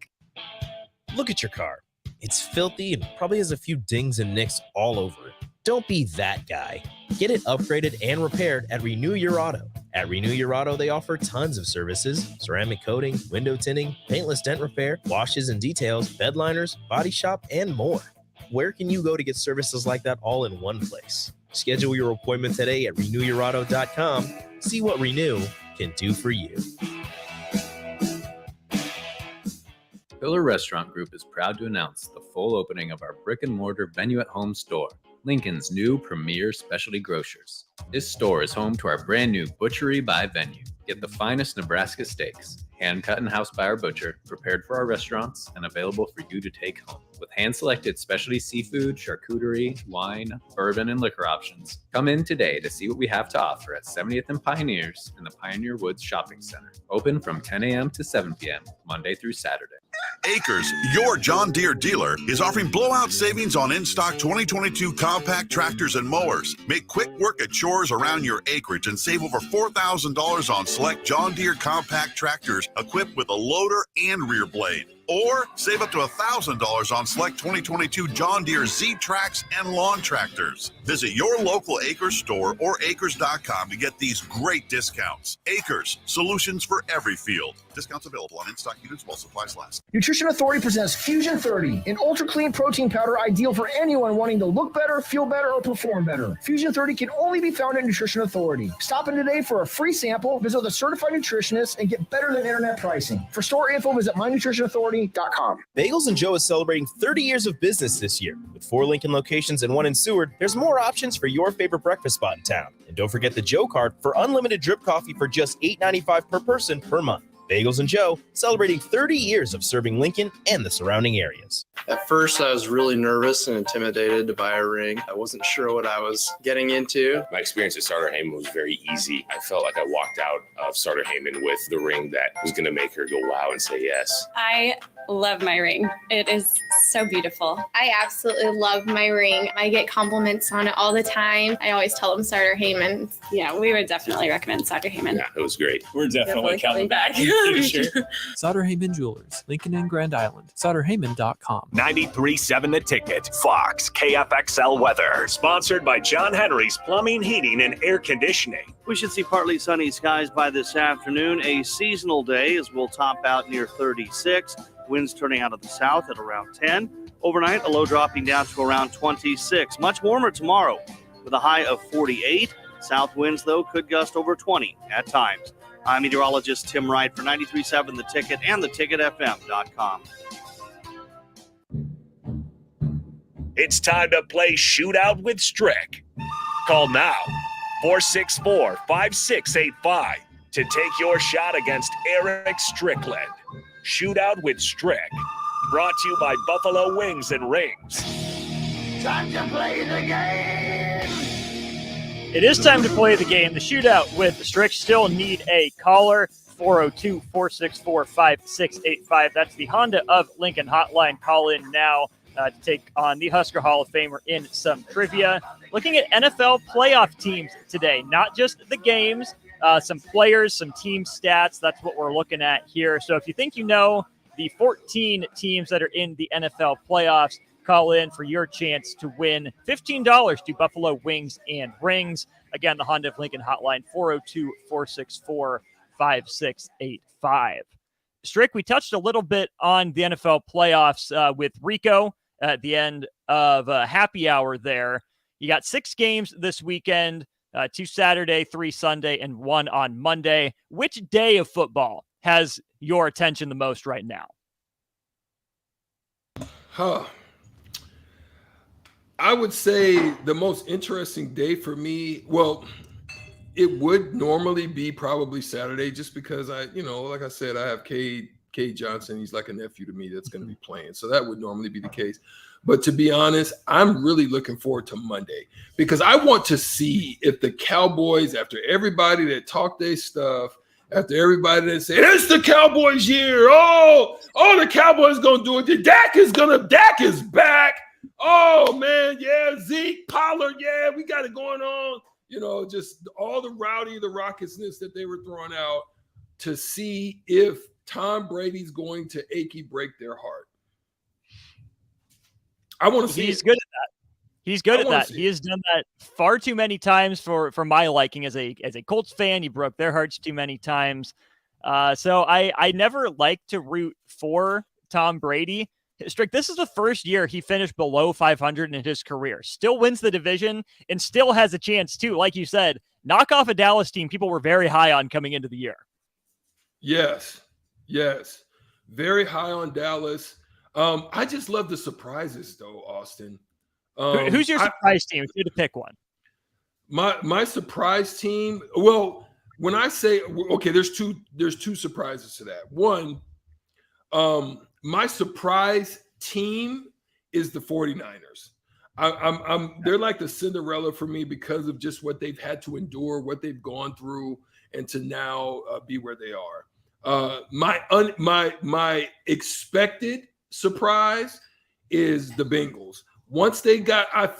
Look at your car. It's filthy and probably has a few dings and nicks all over it. Don't be that guy. Get it upgraded and repaired at Renew Your Auto. At Renew Your Auto, they offer tons of services: ceramic coating, window tinting, paintless dent repair, washes and details, bed liners, body shop, and more. Where can you go to get services like that all in one place? Schedule your appointment today at renewyourauto.com. See what Renew can do for you. Pillar Restaurant Group is proud to announce the full opening of our brick-and-mortar venue-at-home store, Lincoln's new premier specialty grocers. This store is home to our brand new Butchery by Venue. Get the finest Nebraska steaks, hand-cut in-house by our butcher, prepared for our restaurants, and available for you to take home. With hand-selected specialty seafood, charcuterie, wine, bourbon, and liquor options. Come in today to see what we have to offer at 70th and Pioneers in the Pioneer Woods Shopping Center. Open from 10 a.m. to 7 p.m., Monday through Saturday. Acres, your John Deere dealer, is offering blowout savings on in-stock 2022 compact tractors and mowers. Make quick work of chores around your acreage and save over $4,000 on select John Deere compact tractors equipped with a loader and rear blade. Or save up to $1,000 on select 2022 John Deere Z-Trax and lawn tractors. Visit your local Acres store or acres.com to get these great discounts. Acres, solutions for every field. Discounts available on in-stock units while supplies last. Nutrition Authority presents Fusion 30, an ultra-clean protein powder ideal for anyone wanting to look better, feel better, or perform better. Fusion 30 can only be found at Nutrition Authority. Stop in today for a free sample, visit with a certified nutritionist, and get better than internet pricing. For store info, visit mynutritionauthority.com. Bagels & Joe is celebrating 30 years of business this year. With 4 Lincoln locations and 1 in Seward, there's more options for your favorite breakfast spot in town. And don't forget the Joe card for unlimited drip coffee for just $8.95 per person per month. Bagels & Joe, celebrating 30 years of serving Lincoln and the surrounding areas. At first, I was really nervous and intimidated to buy a ring. I wasn't sure what I was getting into. My experience at Starter Heyman was very easy. I felt like I walked out of Starter Heyman with the ring that was going to make her go wow and say yes. I love my ring. It is so beautiful. I absolutely love my ring. I get compliments on it all the time. I always tell them Starter Heyman. Yeah, we would definitely recommend Starter Heyman. Yeah, it was great. We're definitely coming back. Sure. Sutter Heyman Jewelers, Lincoln and Grand Island. SutterHeyman.com. 93.7 The Ticket. Fox KFXL weather. Sponsored by John Henry's Plumbing, Heating, and Air Conditioning. We should see partly sunny skies by this afternoon. A seasonal day as we'll top out near 36. Winds turning out of the south at around 10. Overnight, a low dropping down to around 26. Much warmer tomorrow with a high of 48. South winds, though, could gust over 20 at times. I'm meteorologist Tim Wright for 93.7 The Ticket and theticketfm.com. It's time to play Shootout with Strick. Call now, 464-5685, to take your shot against Eric Strickland. Shootout with Strick. Brought to you by Buffalo Wings and Rings. Time to play the game! It is time to play the game. The Shootout with Strick. Still need a caller. 402-464-5685. That's the Honda of Lincoln hotline. Call in now to take on the Husker Hall of Famer in some trivia. Looking at NFL playoff teams today, not just the games, some players, some team stats. That's what we're looking at here. So if you think you know the 14 teams that are in the NFL playoffs, call in for your chance to win $15 to Buffalo Wings and Rings. Again, the Honda of Lincoln hotline, 402-464-5685. Strick, we touched a little bit on the NFL playoffs with Rico at the end of happy hour there. You got 6 games this weekend, 2 Saturday, 3 Sunday, and 1 on Monday. Which day of football has your attention the most right now? I would say the most interesting day for me, well, it would normally be probably Saturday, just because like I said, I have Cade Johnson. He's like a nephew to me that's going to be playing. So that would normally be the case. But to be honest, I'm really looking forward to Monday, because I want to see if the Cowboys, after everybody that talked their stuff, after everybody that said, it's the Cowboys year. Oh, the Cowboys going to do it. Dak is back. Oh, man, yeah, Zeke, Pollard, yeah, we got it going on. Just all the raucousness that they were throwing out, to see if Tom Brady's going to achy break their heart. I want to see. He's good at that. He's good at that. He has done that far too many times for my liking. As a Colts fan, he broke their hearts too many times. So I never like to root for Tom Brady. Strick, this is the first year he finished below 500 in his career. Still wins the division and still has a chance to, like you said, knock off a Dallas team people were very high on coming into the year. Yes. Very high on Dallas. I just love the surprises, though, Austin. Who's your surprise team if you had to pick one? My surprise team, well, when I say, okay, there's two surprises to that. One, my surprise team is the 49ers. They're like the Cinderella for me, because of just what they've had to endure, what they've gone through, and to now be where they are. My expected surprise is the Bengals. Once they got back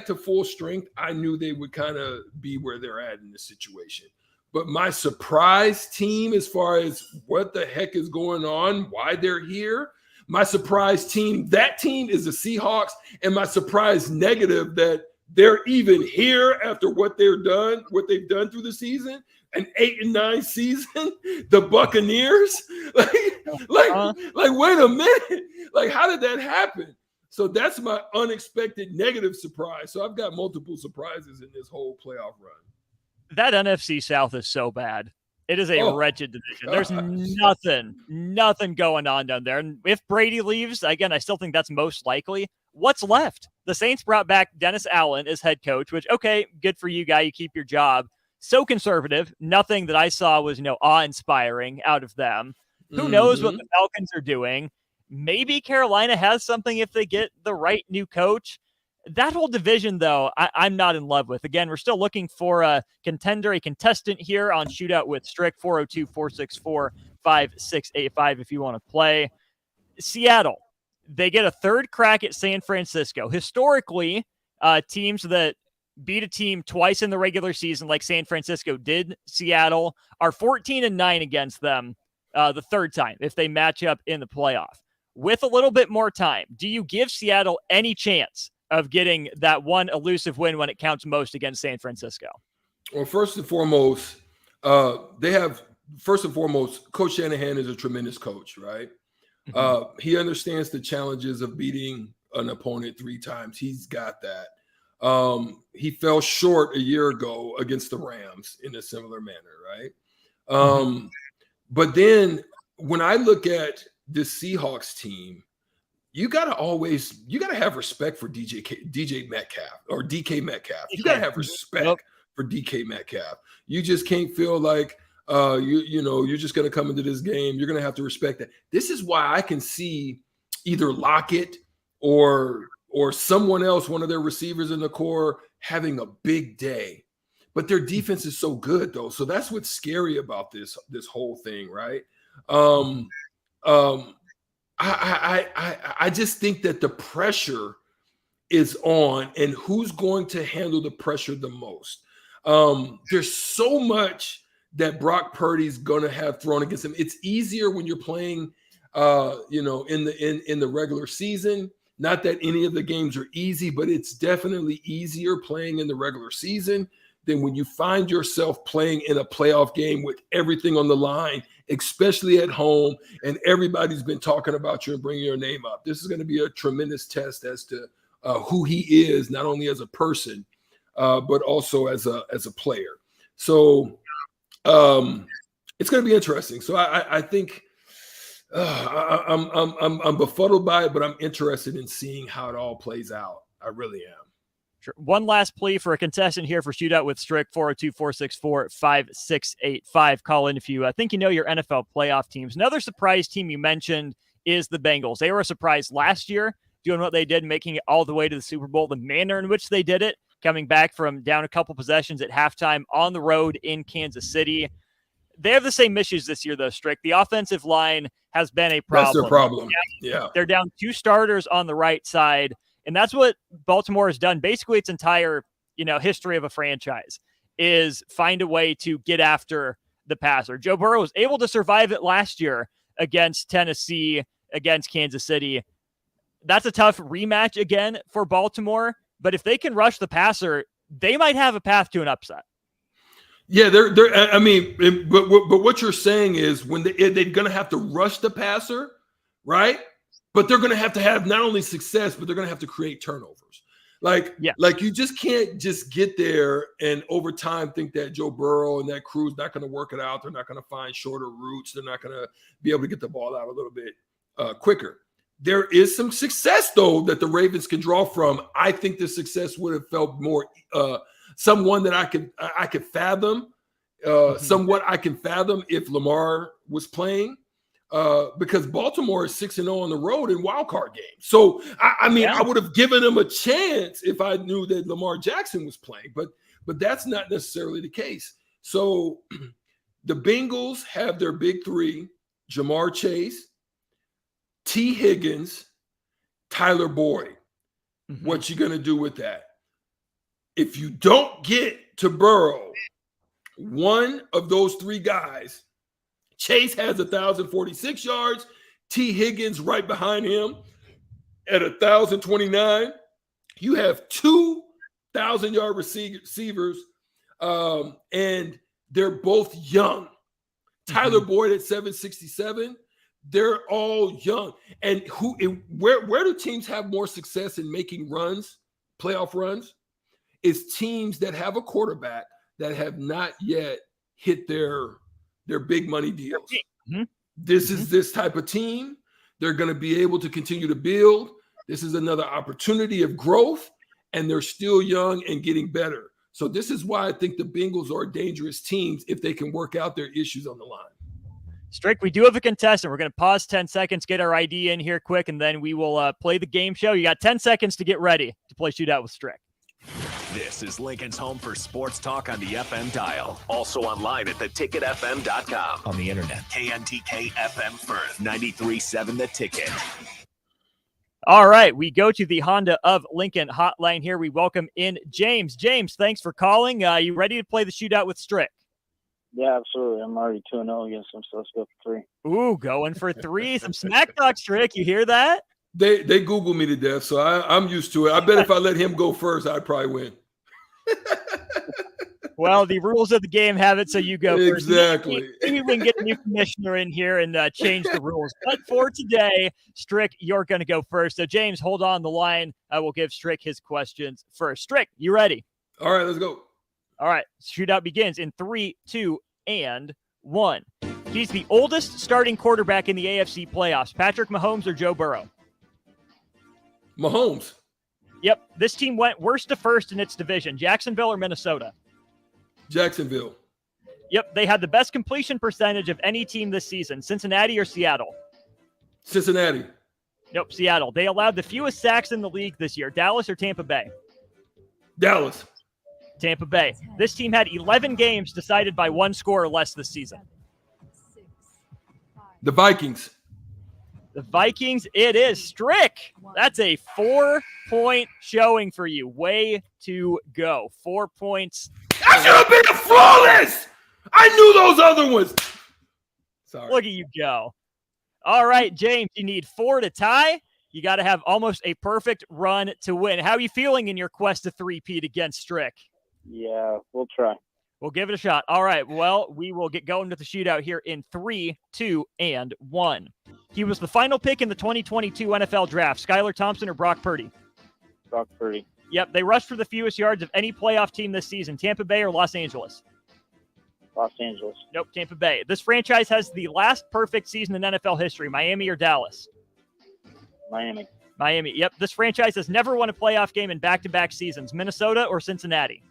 to full strength, I knew they would kind of be where they're at in this situation. But my surprise team, as far as what the heck is going on, why they're here, my surprise team, that team is the Seahawks. And my surprise negative, that they're even here after what they've done through the season, an 8-9 season, the Buccaneers. Like, wait a minute. Like, how did that happen? So that's my unexpected negative surprise. So I've got multiple surprises in this whole playoff run. That NFC South is so bad. It is a wretched division. There's nothing going on down there. And if Brady leaves, again, I still think that's most likely. What's left? The Saints brought back Dennis Allen as head coach, which, okay, good for you, guy. You keep your job. So conservative. Nothing that I saw was, awe-inspiring out of them. Who knows what the Falcons are doing? Maybe Carolina has something if they get the right new coach. That whole division, though, I'm not in love with. Again, we're still looking for a contender, a contestant here on Shootout with Strick, 402-464-5685 if you want to play. Seattle, they get a third crack at San Francisco. Historically, teams that beat a team twice in the regular season, like San Francisco did Seattle, are 14-9 against them the third time if they match up in the playoff. With a little bit more time, do you give Seattle any chance of getting that one elusive win when it counts most against San Francisco? Well, first and foremost, Coach Shanahan is a tremendous coach, right? He understands the challenges of beating an opponent 3 times. He's got that. He fell short a year ago against the Rams in a similar manner, right? But then when I look at the Seahawks team, you got to have respect for DJ Metcalf or DK Metcalf. You got to have respect for DK Metcalf. You just can't feel like you're just going to come into this game. You're going to have to respect that. This is why I can see either Lockett or someone else, one of their receivers in the core, having a big day. But their defense is so good, though. So that's what's scary about this whole thing, right? I just think that the pressure is on, and who's going to handle the pressure the most? There's so much that Brock Purdy's going to have thrown against him. It's easier when you're playing, in the regular season. Not that any of the games are easy, but it's definitely easier playing in the regular season than when you find yourself playing in a playoff game with everything on the line, especially at home, and everybody's been talking about you and bringing your name up. This is going to be a tremendous test as to who he is, not only as a person, but also as a player. So it's going to be interesting. So I think I'm befuddled by it, but I'm interested in seeing how it all plays out. I really am. Sure. One last plea for a contestant here for Shootout with Strick, 402-464-5685. Call in if you think you know your NFL playoff teams. Another surprise team you mentioned is the Bengals. They were a surprise last year, doing what they did, making it all the way to the Super Bowl. The manner in which they did it, coming back from down a couple possessions at halftime on the road in Kansas City. They have the same issues this year, though, Strick. The offensive line has been a problem. That's their problem. Yeah. They're down 2 starters on the right side. And that's what Baltimore has done basically its entire, history of a franchise, is find a way to get after the passer. Joe Burrow was able to survive it last year against Tennessee, against Kansas City. That's a tough rematch again for Baltimore. But if they can rush the passer, they might have a path to an upset. Yeah, they're. But what you're saying is when they're going to have to rush the passer, right? But they're going to have not only success, but they're going to have to create turnovers. Like you just can't just get there and over time think that Joe Burrow and that crew's not going to work it out. They're not going to find shorter routes. They're not going to be able to get the ball out a little bit quicker. There is some success, though, that the Ravens can draw from. I think the success would have felt more someone that I could fathom, somewhat I can fathom if Lamar was playing. Because Baltimore is 6-0 on the road in wild card games. So, I would have given them a chance if I knew that Lamar Jackson was playing, but that's not necessarily the case. So the Bengals have their big three: Jamar Chase, T. Higgins, Tyler Boyd. Mm-hmm. What you going to do with that? If you don't get to Burrow, one of those 3 guys, Chase has 1,046 yards. T. Higgins right behind him at 1,029. You have 2,000-yard receivers, and they're both young. Tyler Boyd at 767. They're all young. And where do teams have more success in making runs, playoff runs? Is teams that have a quarterback that have not yet hit their big money deals. Mm-hmm. This is this type of team. They're going to be able to continue to build. This is another opportunity of growth, and they're still young and getting better. So this is why I think the Bengals are dangerous teams if they can work out their issues on the line. Strick, we do have a contestant. We're going to pause 10 seconds, get our ID in here quick, and then we will play the game show. You got 10 seconds to get ready to play Shootout with Strick. This is Lincoln's home for sports talk on the FM dial. Also online at theticketfm.com. On the internet. KNTK FM Firth, 93.7 The Ticket. All right, we go to the Honda of Lincoln hotline here. We welcome in James. James, thanks for calling. You ready to play the Shootout with Strick? Yeah, absolutely. I'm already 2-0 against them, so let's go for 3. Ooh, going for 3. Some smack talk, Strick. You hear that? They Google me to death, so I'm used to it. I bet if I let him go first, I'd probably win. Well, the rules of the game have it so you go first. Exactly. Maybe we can get a new commissioner in here and change the rules. But for today, Strick, you're going to go first. So, James, hold on the line. I will give Strick his questions first. Strick, you ready? All right, let's go. All right, Shootout begins in 3, 2, and 1. He's the oldest starting quarterback in the AFC playoffs. Patrick Mahomes or Joe Burrow? Mahomes. Yep, this team went worst to first in its division. Jacksonville or Minnesota? Jacksonville. Yep, they had the best completion percentage of any team this season. Cincinnati or Seattle? Cincinnati. Nope, Seattle. They allowed the fewest sacks in the league this year. Dallas or Tampa Bay? Dallas. Tampa Bay. This team had 11 games decided by one score or less this season. The Vikings. The Vikings, it is. Strick, that's a 4-point showing for you. Way to go. 4 points. I should have been flawless. I knew those other ones. Sorry. Look at you go. All right, James, you need 4 to tie. You got to have almost a perfect run to win. How are you feeling in your quest to three-peat against Strick? Yeah, we'll try. We'll give it a shot. All right, well, we will get going to the shootout here in 3, 2, and 1. He was the final pick in the 2022 NFL Draft. Skylar Thompson or Brock Purdy? Brock Purdy. Yep, they rushed for the fewest yards of any playoff team this season. Tampa Bay or Los Angeles? Los Angeles. Nope, Tampa Bay. This franchise has the last perfect season in NFL history. Miami or Dallas? Miami. Miami. Yep, this franchise has never won a playoff game in back-to-back seasons. Minnesota or Cincinnati?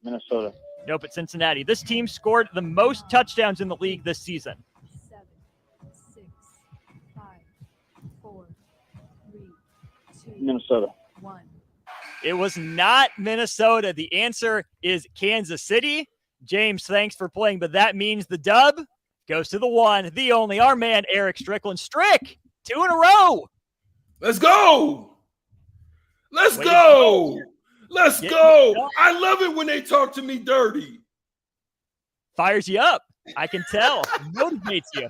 Minnesota. Nope, it's Cincinnati. This team scored the most touchdowns in the league this season. 7, 6, 5, 4, 3, 2, Minnesota. 1. It was not Minnesota. The answer is Kansas City. James, thanks for playing, but that means the dub goes to the one, the only, our man, Eric Strickland. Strick, 2 in a row. Let's go. Let's go. Let's go. I love it when they talk to me dirty. Fires you up. I can tell. Motivates you.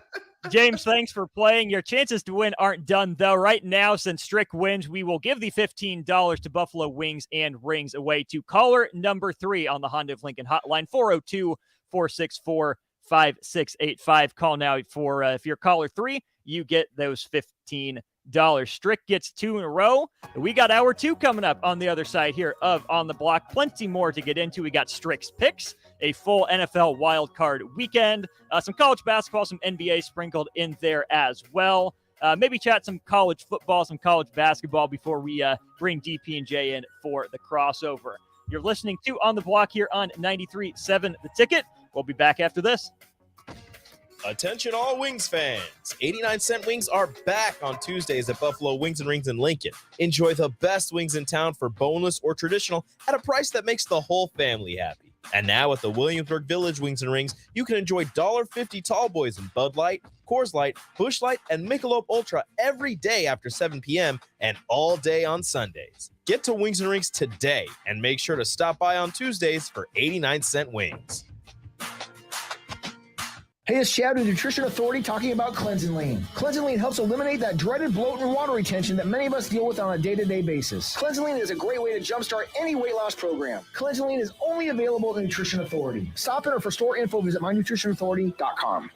James, thanks for playing. Your chances to win aren't done, though. Right now, since Strick wins, we will give the $15 to Buffalo Wings and Rings away to caller number 3 on the Honda of Lincoln hotline, 402-464-5685. Call now for, if you're caller 3, you get those $15. Strick gets 2 in a row. We got hour 2 coming up on the other side here of On the Block. Plenty more to get into. We got Strick's picks, a full NFL wild card weekend, some college basketball, some NBA sprinkled in there as well. Maybe chat some college football, some college basketball before we bring DP&J in for the crossover. You're listening to On the Block here on 93.7 The Ticket. We'll be back after this. Attention all Wings fans. 89-cent wings are back on Tuesdays at Buffalo Wings and Rings in Lincoln. Enjoy the best wings in town for boneless or traditional at a price that makes the whole family happy. And now at the Williamsburg Village Wings and Rings, you can enjoy $1.50 tall boys in Bud Light, Coors Light, Busch Light, and Michelob Ultra every day after 7 p.m. and all day on Sundays. Get to Wings and Rings today and make sure to stop by on Tuesdays for 89-cent wings. Hey, it's Chad with Nutrition Authority talking about Cleanse and Lean. Cleanse and Lean helps eliminate that dreaded bloat and water retention that many of us deal with on a day-to-day basis. Cleanse and Lean is a great way to jumpstart any weight loss program. Cleanse and Lean is only available at Nutrition Authority. Stop in or for store info, visit mynutritionauthority.com.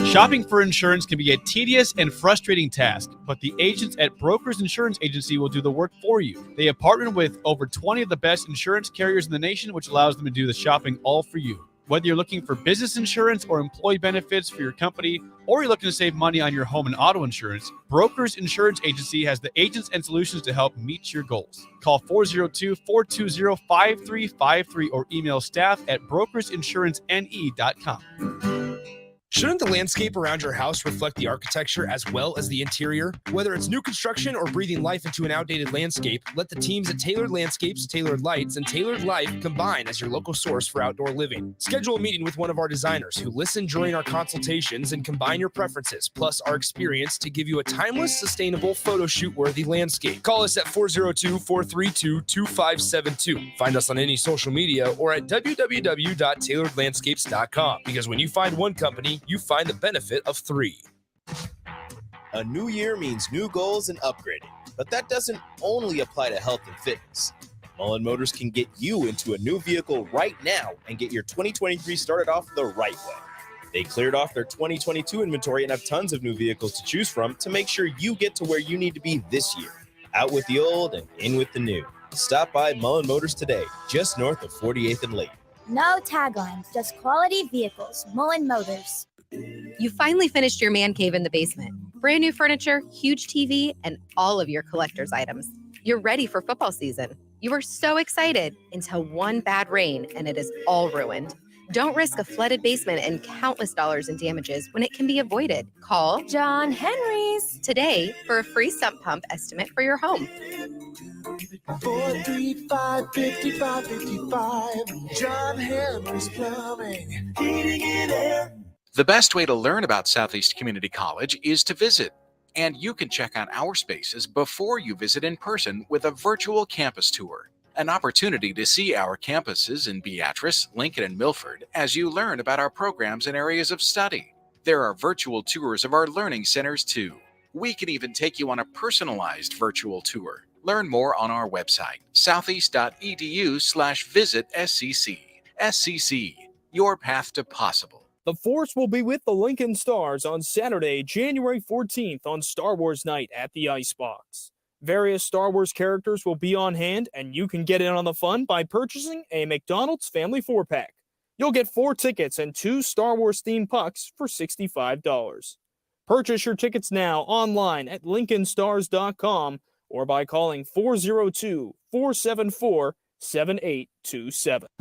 Shopping for insurance can be a tedious and frustrating task, but the agents at Brokers Insurance Agency will do the work for you. They have partnered with over 20 of the best insurance carriers in the nation, which allows them to do the shopping all for you. Whether you're looking for business insurance or employee benefits for your company, or you're looking to save money on your home and auto insurance, Brokers Insurance Agency has the agents and solutions to help meet your goals. Call 402-420-5353 or email staff at brokersinsurancene.com. Shouldn't the landscape around your house reflect the architecture as well as the interior? Whether it's new construction or breathing life into an outdated landscape, let the teams at Tailored Landscapes, Tailored Lights, and Tailored Life combine as your local source for outdoor living. Schedule a meeting with one of our designers who listen during our consultations and combine your preferences, plus our experience to give you a timeless, sustainable, photo shoot-worthy landscape. Call us at 402-432-2572. Find us on any social media or at www.tailoredlandscapes.com, because when you find one company, you find the benefit of 3. A new year means new goals and upgrading, but that doesn't only apply to health and fitness. Mullen Motors can get you into a new vehicle right now and get your 2023 started off the right way. They cleared off their 2022 inventory and have tons of new vehicles to choose from to make sure you get to where you need to be this year. Out with the old and in with the new. Stop by Mullen Motors today, just north of 48th and Lake. No taglines, just quality vehicles. Mullen Motors. You finally finished your man cave in the basement. brand new furniture, huge TV, and all of your collector's items. You're ready for football season. You are so excited until one bad rain and it is all ruined. Don't risk a flooded basement and countless dollars in damages when it can be avoided. Call John Henry's today for a free sump pump estimate for your home. 435-5555. John Henry's Plumbing, Heating and Air. The best way to learn about Southeast Community College is to visit. And you can check out our spaces before you visit in person with a virtual campus tour. An opportunity to see our campuses in Beatrice, Lincoln, and Milford as you learn about our programs and areas of study. There are virtual tours of our learning centers too. We can even take you on a personalized virtual tour. Learn more on our website, southeast.edu/visit SCC. SCC, your path to possible. The Force will be with the Lincoln Stars on Saturday, January 14th on Star Wars Night at the Icebox. Various Star Wars characters will be on hand, and you can get in on the fun by purchasing a McDonald's Family 4-pack. You'll get 4 tickets and 2 Star Wars-themed pucks for $65. Purchase your tickets now online at lincolnstars.com or by calling 402-474-7827.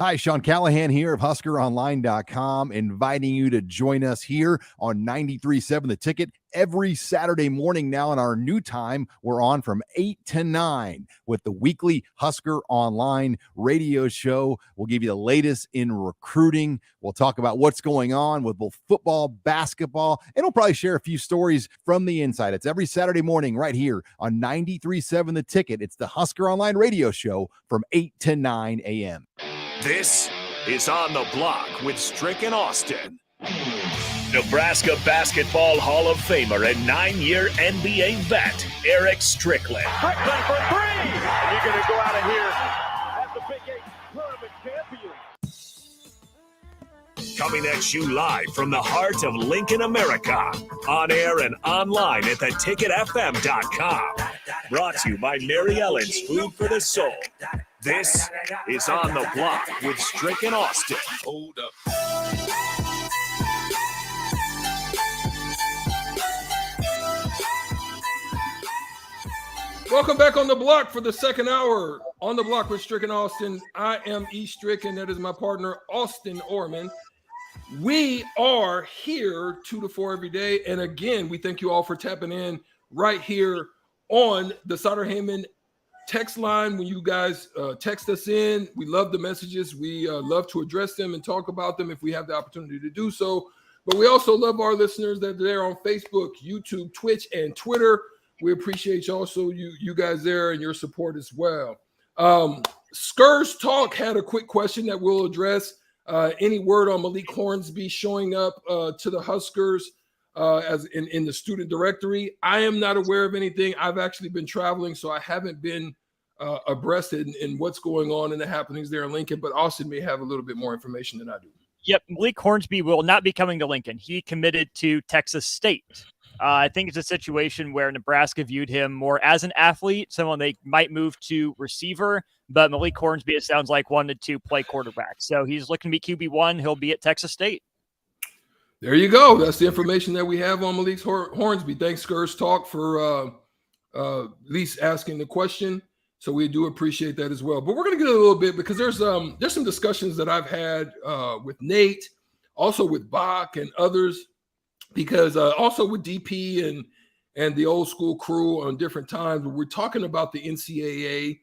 Hi, Sean Callahan here of HuskerOnline.com, inviting you to join us here on 93.7 The Ticket every Saturday morning now in our new time. We're on from 8 to 9 with the weekly Husker Online radio show. We'll give you the latest in recruiting. We'll talk about what's going on with both football, basketball, and we'll probably share a few stories from the inside. It's every Saturday morning right here on 93.7 The Ticket. It's the Husker Online radio show from 8 to 9 a.m. This is On the Block with Strick and Austin. Nebraska Basketball Hall of Famer and 9-year NBA vet, Eric Strickland. Strickland for 3! And you're going to go out of here as the Big 8 tournament champion. Coming at you live from the heart of Lincoln, America. On air and online at theticketfm.com. Brought to you by Mary Ellen's Food for the Soul. This is On the Block with Strick and Austin. Hold up. Welcome back on the block for the second hour. On the Block with Strick and Austin. I am E. Strick, and that is my partner, Austin Orman. We are here 2 to 4 every day. And again, we thank you all for tapping in right here on the Sutter-Heyman text line. When you guys text us in, we love the messages. We love to address them and talk about them if we have the opportunity to do so. But we also love our listeners that are there on Facebook, YouTube, Twitch, and Twitter. We appreciate you guys there and your support as well. Skurs Talk had a quick question that we'll address. Any word on Malik Hornsby showing up to the Huskers as in the student directory? I am not aware of anything. I've actually been traveling, so I haven't been abreast in what's going on and the happenings there in Lincoln, but Austin may have a little bit more information than I do. Yep, Malik Hornsby will not be coming to Lincoln. He committed to Texas State. I think it's a situation where Nebraska viewed him more as an athlete, someone they might move to receiver, but Malik Hornsby, it sounds like, wanted to play quarterback. So he's looking to be QB1. He'll be at Texas State. There you go. That's the information that we have on Malik Hornsby. Thanks, Skurs Talk, for at least asking the question. So we do appreciate that as well. But we're going to get a little bit because there's some discussions that I've had with Nate, also with Bach and others, because also with DP and the old school crew on different times, we're talking about the NCAA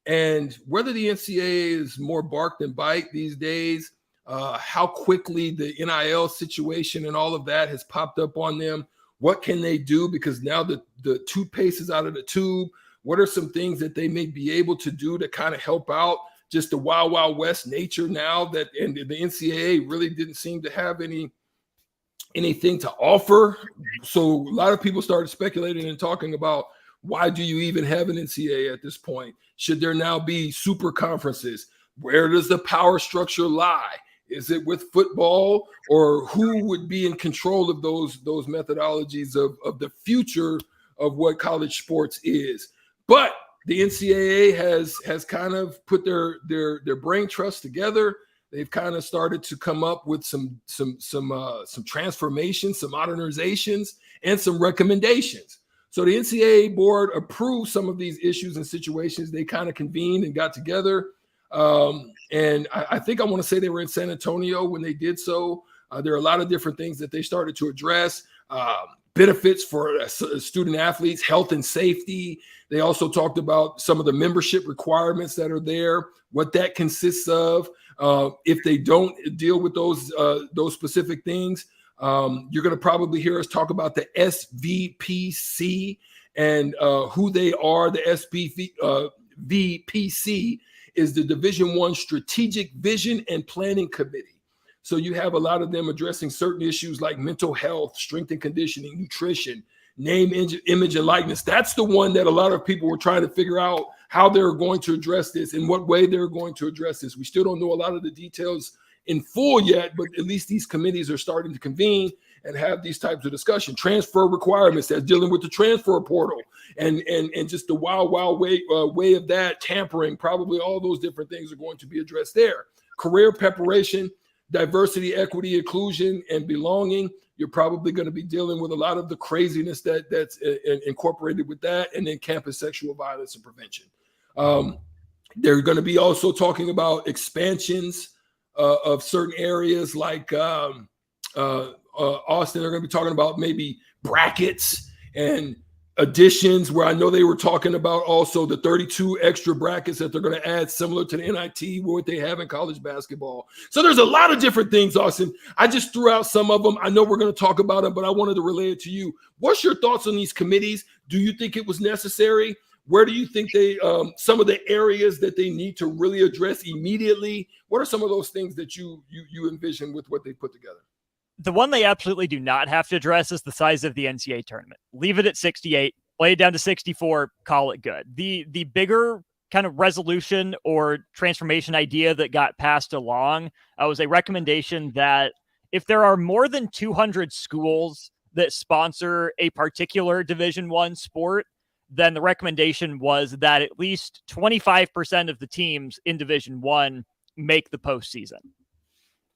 and whether the NCAA is more bark than bite these days, how quickly the NIL situation and all of that has popped up on them. What can they do? Because now the toothpaste is out of the tube. What are some things that they may be able to do to kind of help out just the wild, wild west nature now that, and the NCAA really didn't seem to have anything to offer. So a lot of people started speculating and talking about, why do you even have an NCAA at this point? Should there now be super conferences? Where does the power structure lie? Is it with football, or who would be in control of those methodologies of the future of what college sports is? But the NCAA has kind of put their brain trust together. they've kind of started to come up with some transformations, some modernizations, and some recommendations. So the NCAA board approved some of these issues and situations. They kind of convened and got together. And I think I want to say they were in San Antonio when they did so. There are a lot of different things that they started to address. Benefits for student athletes, health and safety. They also talked about some of the membership requirements that are there, what that consists of. If they don't deal with those specific things, you're going to probably hear us talk about the SVPC and who they are. The SVPC is the Division I Strategic Vision and Planning Committee. So you have a lot of them addressing certain issues like mental health, strength and conditioning, nutrition, name, image, and likeness. That's the one that a lot of people were trying to figure out how they're going to address this, in what way they're going to address this. We still don't know a lot of the details in full yet, but at least these committees are starting to convene and have these types of discussion. Transfer requirements, that's dealing with the transfer portal and just the wild way of that, tampering, probably all those different things are going to be addressed there. Career preparation, diversity, equity, inclusion, and belonging. You're probably going to be dealing with a lot of the craziness that's incorporated with that, and then campus sexual violence and prevention. They're going to be also talking about expansions of certain areas like Austin. They're going to be talking about maybe brackets and additions, where I know they were talking about also the 32 extra brackets that they're going to add, similar to the NIT, what they have in college basketball. So there's a lot of different things, Austin. I just threw out some of them. I know we're going to talk about them, but I wanted to relay it to you. What's your thoughts on these committees? Do you think it was necessary? Where do you think they, some of the areas that they need to really address immediately? What are some of those things that you envision with what they put together? The one they absolutely do not have to address is the size of the NCAA tournament. Leave it at 68, play it down to 64, call it good. The bigger kind of resolution or transformation idea that got passed along was a recommendation that if there are more than 200 schools that sponsor a particular Division I sport, then the recommendation was that at least 25% of the teams in Division I make the postseason.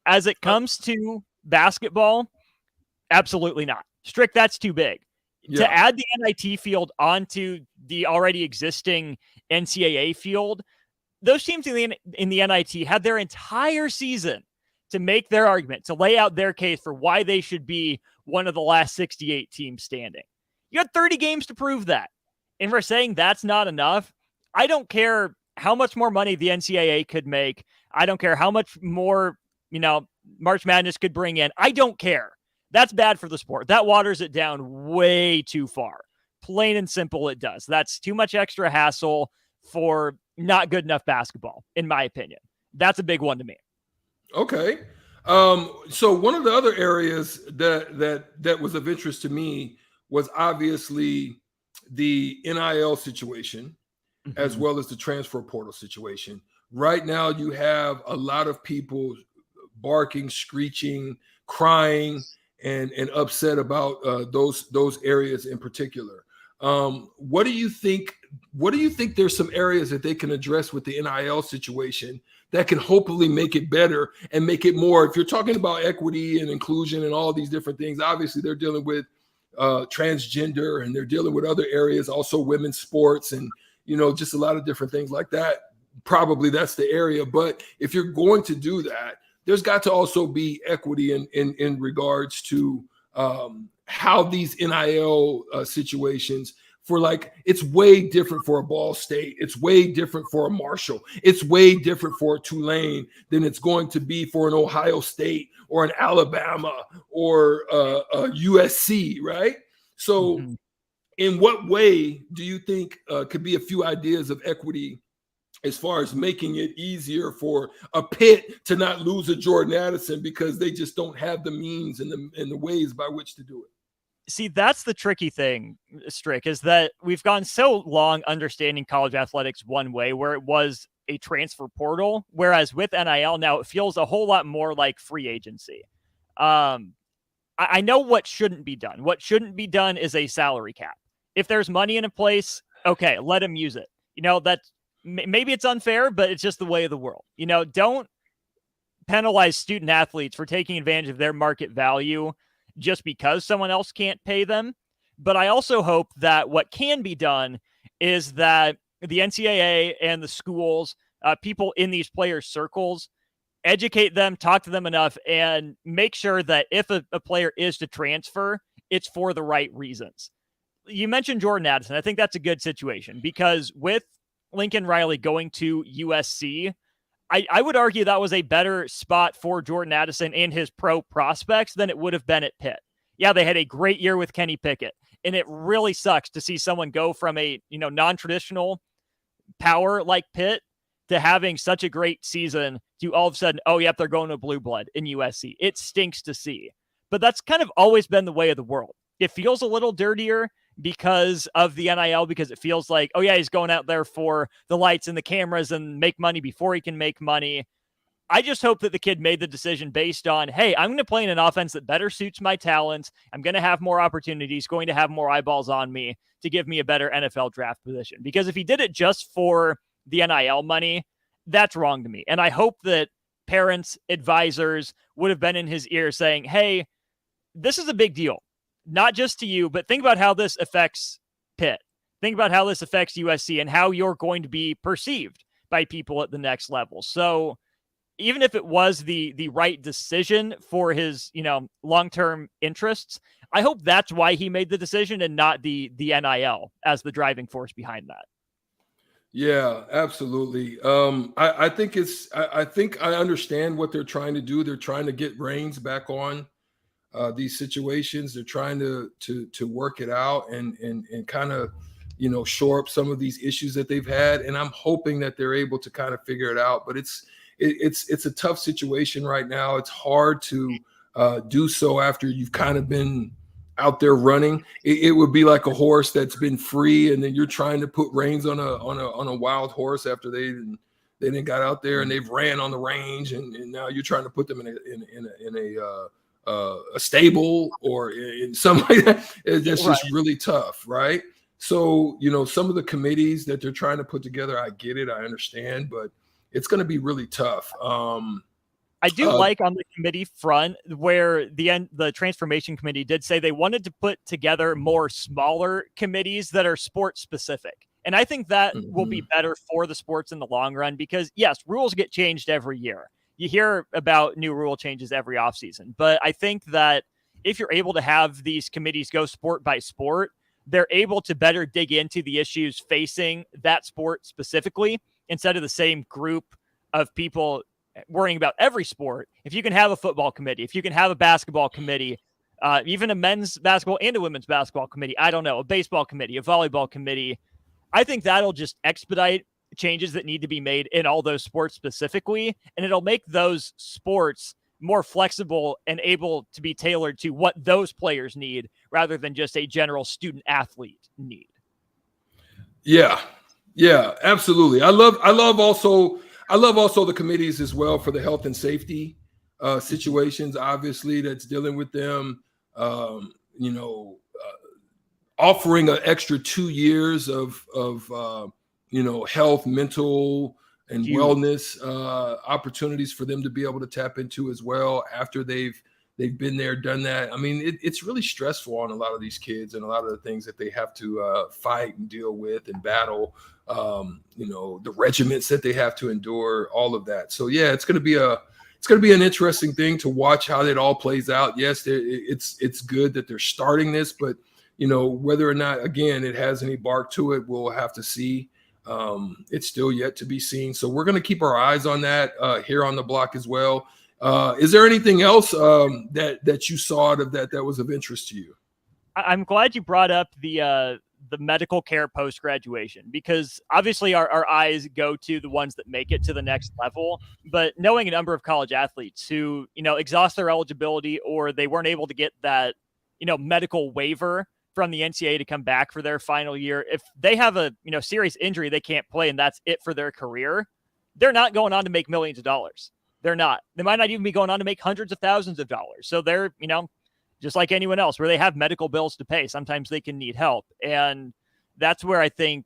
As it comes to basketball, absolutely not. Strick, that's too big. Yeah. To add the NIT field onto the already existing NCAA field, those teams in the NIT had their entire season to make their argument, to lay out their case for why they should be one of the last 68 teams standing. You had 30 games to prove that. And for saying that's not enough, I don't care how much more money the NCAA could make. I don't care how much more, March Madness could bring in. I don't care. That's bad for the sport. That waters it down way too far. Plain and simple, it does. That's too much extra hassle for not good enough basketball, in my opinion. That's a big one to me. Okay. So one of the other areas that was of interest to me was obviously the NIL situation, as well as the transfer portal situation. Right now, you have a lot of people barking, screeching, crying, and upset about those areas in particular. What do you think? What do you think? There's some areas that they can address with the NIL situation that can hopefully make it better and make it more. If you're talking about equity and inclusion and all these different things, obviously they're dealing with transgender, and they're dealing with other areas, also women's sports, and just a lot of different things like that. Probably that's the area. But if you're going to do that, there's got to also be equity in regards to how these NIL situations, for like, it's way different for a Ball State. It's way different for a Marshall. It's way different for a Tulane than it's going to be for an Ohio State or an Alabama or a USC, right? So in what way do you think could be a few ideas of equity as far as making it easier for a Pitt to not lose a Jordan Addison because they just don't have the means and the ways by which to do it? See, that's the tricky thing, Strick, is that we've gone so long understanding college athletics one way, where it was a transfer portal, whereas with NIL now it feels a whole lot more like free agency. I know what shouldn't be done. What shouldn't be done is a salary cap. If there's money in a place, okay, let him use it. That maybe it's unfair, but it's just the way of the world. Don't penalize student athletes for taking advantage of their market value just because someone else can't pay them. But I also hope that what can be done is that the NCAA and the schools, people in these players' circles, educate them, talk to them enough, and make sure that if a player is to transfer, it's for the right reasons. You mentioned Jordan Addison. I think that's a good situation because with Lincoln Riley going to USC, I would argue that was a better spot for Jordan Addison and his pro prospects than it would have been at Pitt. Yeah, they had a great year with Kenny Pickett, and it really sucks to see someone go from a non-traditional power like Pitt to having such a great season to all of a sudden, oh, yep, they're going to blue blood in USC. It stinks to see. But that's kind of always been the way of the world. It feels a little dirtier because of the NIL, because it feels like, oh, yeah, he's going out there for the lights and the cameras and make money before he can make money. I just hope that the kid made the decision based on, hey, I'm going to play in an offense that better suits my talents. I'm going to have more opportunities, going to have more eyeballs on me to give me a better NFL draft position. Because if he did it just for the NIL money, that's wrong to me. And I hope that parents, advisors would have been in his ear saying, hey, this is a big deal, not just to you, but think about how this affects Pitt. Think about how this affects USC and how you're going to be perceived by people at the next level. So even if it was the right decision for his, long-term interests, I hope that's why he made the decision and not the NIL as the driving force behind that. Yeah, absolutely. I think I understand what they're trying to do. They're trying to get reins back on these situations. They're trying to work it out and kind of, shore up some of these issues that they've had. And I'm hoping that they're able to kind of figure it out. But it's a tough situation right now. It's hard to do so after you've kind of been out there running. It would be like a horse that's been free, and then you're trying to put reins on a wild horse after they didn't got out there and they've ran on the range, and now you're trying to put them in a stable or in something like that. That's just really tough, right? So some of the committees that they're trying to put together, I get it, I understand, but it's going to be really tough. I do like on the committee front where the transformation committee did say they wanted to put together more smaller committees that are sport specific. And I think that will be better for the sports in the long run because, yes, rules get changed every year. You hear about new rule changes every offseason. But I think that if you're able to have these committees go sport by sport, they're able to better dig into the issues facing that sport specifically instead of the same group of people worrying about every sport. If you can have a football committee, if you can have a basketball committee, even a men's basketball and a women's basketball committee, I don't know, a baseball committee, a volleyball committee, I think that'll just expedite changes that need to be made in all those sports specifically. And it'll make those sports more flexible and able to be tailored to what those players need rather than just a general student athlete need. Yeah, absolutely. I love also the committees as well for the health and safety situations, obviously, that's dealing with them, offering an extra 2 years of health, mental, and wellness opportunities for them to be able to tap into as well after they've been there, done that. I mean, it's really stressful on a lot of these kids and a lot of the things that they have to fight and deal with and battle. The regiments that they have to endure, all of that. So yeah, it's going to be an interesting thing to watch how that all plays out. Yes, it's good that they're starting this, but whether or not, again, it has any bark to it, we'll have to see. It's still yet to be seen. So we're going to keep our eyes on that here on the block as well. Is there anything else that you saw out of that was of interest to you? I'm glad you brought up the medical care post-graduation, because obviously our eyes go to the ones that make it to the next level. But knowing a number of college athletes who, exhaust their eligibility or they weren't able to get that, medical waiver from the NCAA to come back for their final year, if they have a, serious injury, they can't play and that's it for their career, they're not going on to make millions of dollars. They're not. They might not even be going on to make hundreds of thousands of dollars. So they're, just like anyone else, where they have medical bills to pay. Sometimes they can need help. And that's where I think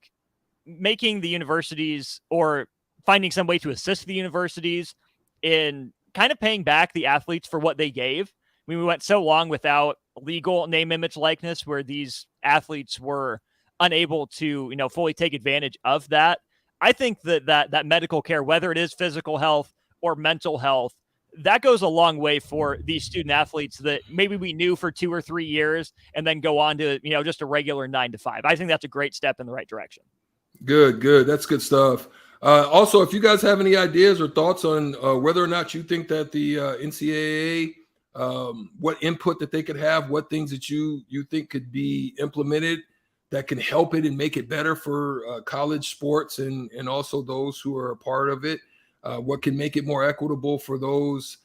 making the universities or finding some way to assist the universities in kind of paying back the athletes for what they gave. I mean, we went so long without legal name, image, likeness, where these athletes were unable to, fully take advantage of that. I think that medical care, whether it is physical health or mental health, that goes a long way for these student athletes that maybe we knew for 2 or 3 years and then go on to, just a regular 9 to 5. I think that's a great step in the right direction. Good. That's good stuff. Also, if you guys have any ideas or thoughts on whether or not you think that the NCAA, what input that they could have, what things that you think could be implemented that can help it and make it better for college sports and also those who are a part of it, what can make it more equitable for those,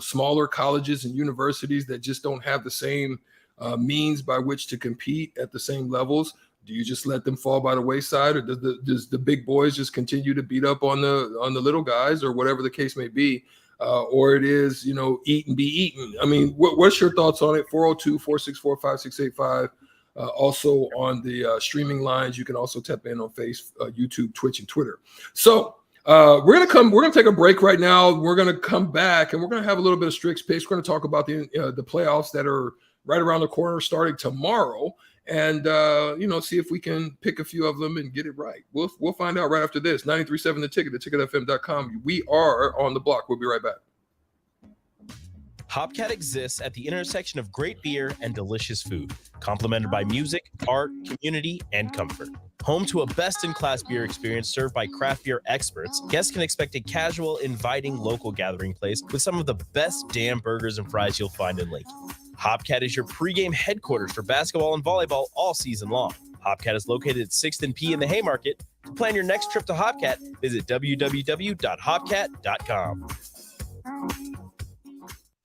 smaller colleges and universities that just don't have the same means by which to compete at the same levels. Do you just let them fall by the wayside, or does the big boys just continue to beat up on the little guys, or whatever the case may be? Or it is, eat and be eaten. I mean, what's your thoughts on it? 402-464-5685. Also on the streaming lines, you can also tap in on YouTube, Twitch, and Twitter. So we're gonna take a break right now. We're gonna come back and we're gonna have a little bit of Strick's picks. We're gonna talk about the playoffs that are right around the corner, starting tomorrow, and see if we can pick a few of them and get it right. We'll find out right after this. 93.7 The Ticket, theticketfm.com. We are on the block. We'll be right back. Hopcat exists at the intersection of great beer and delicious food, complemented by music, art, community, and comfort. Home to a best-in-class beer experience served by craft beer experts, guests can expect a casual, inviting local gathering place with some of the best damn burgers and fries you'll find in Lincoln. Hopcat is your pregame headquarters for basketball and volleyball all season long. Hopcat is located at 6th and P in the Haymarket. To plan your next trip to Hopcat, visit www.hopcat.com.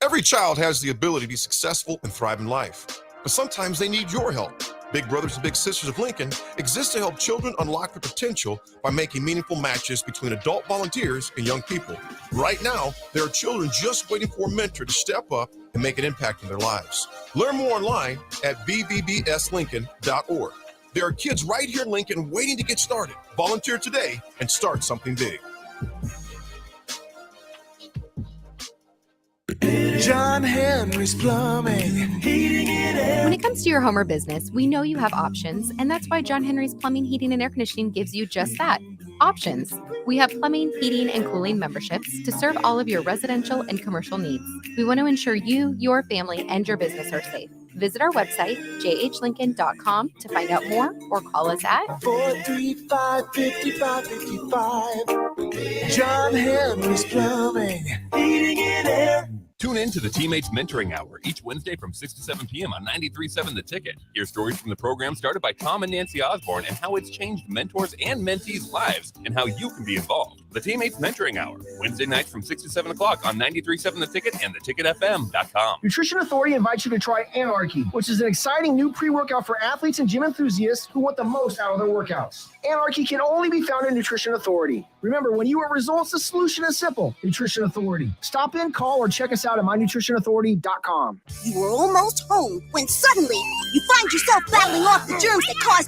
Every child has the ability to be successful and thrive in life, but sometimes they need your help. Big Brothers and Big Sisters of Lincoln exists to help children unlock their potential by making meaningful matches between adult volunteers and young people. Right now, there are children just waiting for a mentor to step up and make an impact in their lives. Learn more online at bbbslincoln.org. There are kids right here in Lincoln waiting to get started. Volunteer today and start something big. John Henry's Plumbing, heating and air. When it comes to your home or business, we know you have options, and that's why John Henry's Plumbing, Heating, and Air Conditioning gives you just that, options. We have plumbing, heating, and cooling memberships to serve all of your residential and commercial needs. We want to ensure you, your family, and your business are safe. Visit our website, jhlincoln.com, to find out more, or call us at 435-5555. John Henry's Plumbing, heating and air. Tune in to the Teammates Mentoring Hour each Wednesday from 6 to 7 p.m. on 93.7 The Ticket. Hear stories from the program started by Tom and Nancy Osborne and how it's changed mentors and mentees' lives and how you can be involved. The Teammates Mentoring Hour, Wednesday nights from 6 to 7 o'clock on 93.7 The Ticket and theticketfm.com. Nutrition Authority invites you to try Anarchy, which is an exciting new pre-workout for athletes and gym enthusiasts who want the most out of their workouts. Anarchy can only be found in Nutrition Authority. Remember, when you want results, the solution is simple. Nutrition Authority. Stop in, call, or check us out at mynutritionauthority.com. You were almost home when suddenly you find yourself battling off the germs that cause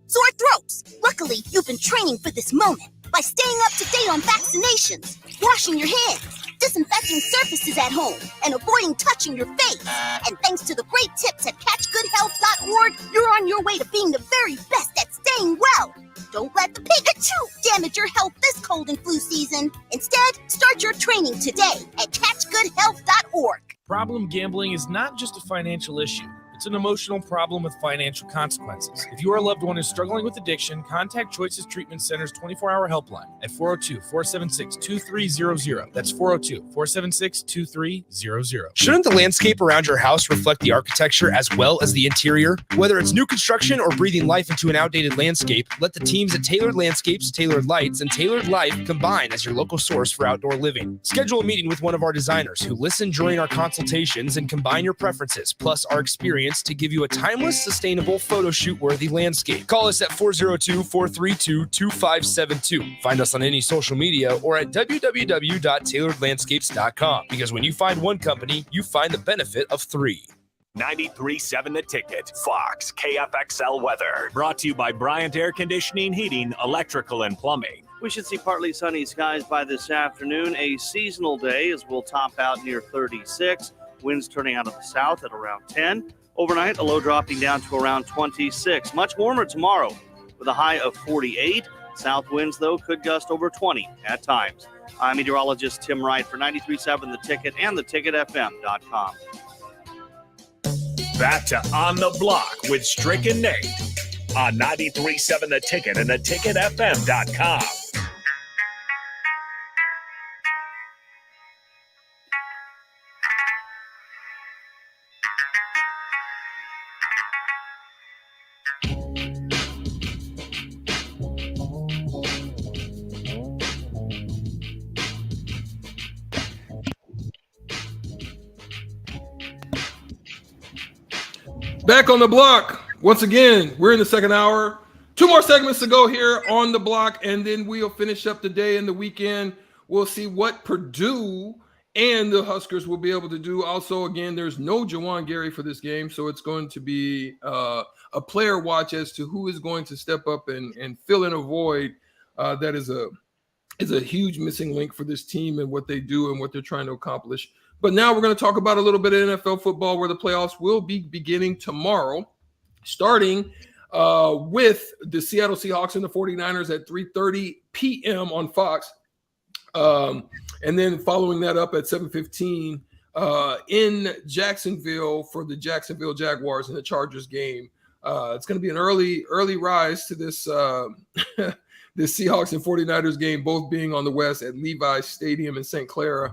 sore throats. Luckily, you've been training for this moment by staying up to date on vaccinations, washing your hands, disinfecting surfaces at home, and avoiding touching your face. And thanks to the great tips at catchgoodhealth.org, you're on your way to being the very best at staying well. Don't let the Pikachu damage your health this cold and flu season. Instead, start your training today at catchgoodhealth.org. Problem gambling is not just a financial issue. It's an emotional problem with financial consequences. If your loved one is struggling with addiction, contact Choices Treatment Center's 24-hour helpline at 402-476-2300. That's 402-476-2300. Shouldn't the landscape around your house reflect the architecture as well as the interior? Whether it's new construction or breathing life into an outdated landscape, let the teams at Tailored Landscapes, Tailored Lights, and Tailored Life combine as your local source for outdoor living. Schedule a meeting with one of our designers who listen during our consultations and combine your preferences, plus our experience to give you a timeless, sustainable, photo shoot-worthy landscape. Call us at 402-432-2572. Find us on any social media or at www.tailoredlandscapes.com, because when you find one company, you find the benefit of three. 93.7 The Ticket, Fox, KFXL weather. Brought to you by Bryant Air Conditioning, Heating, Electrical, and Plumbing. We should see partly sunny skies by this afternoon. A seasonal day as we'll top out near 36. Winds turning out of the south at around 10. Overnight, a low dropping down to around 26. Much warmer tomorrow with a high of 48. South winds, though, could gust over 20 at times. I'm meteorologist Tim Wright for 93.7 The Ticket and theticketfm.com. Back to On the Block with Strick and Nate on 93.7 The Ticket and theticketfm.com. Back on the block. Once again, we're in the second hour. 2 more segments to go here on the block, and then we'll finish up the day and the weekend. We'll see what Purdue and the Huskers will be able to do. Also, again, there's no Jawan Gary for this game, so it's going to be a player watch as to who is going to step up and fill in a void that is a huge missing link for this team and what they do and what they're trying to accomplish. But now we're going to talk about a little bit of NFL football, where the playoffs will be beginning tomorrow, starting with the Seattle Seahawks and the 49ers at 3:30 p.m. on Fox. And then following that up at 7:15 in Jacksonville for the Jacksonville Jaguars and the Chargers game. It's going to be an early rise to this this Seahawks and 49ers game, both being on the West at Levi's Stadium in Santa Clara,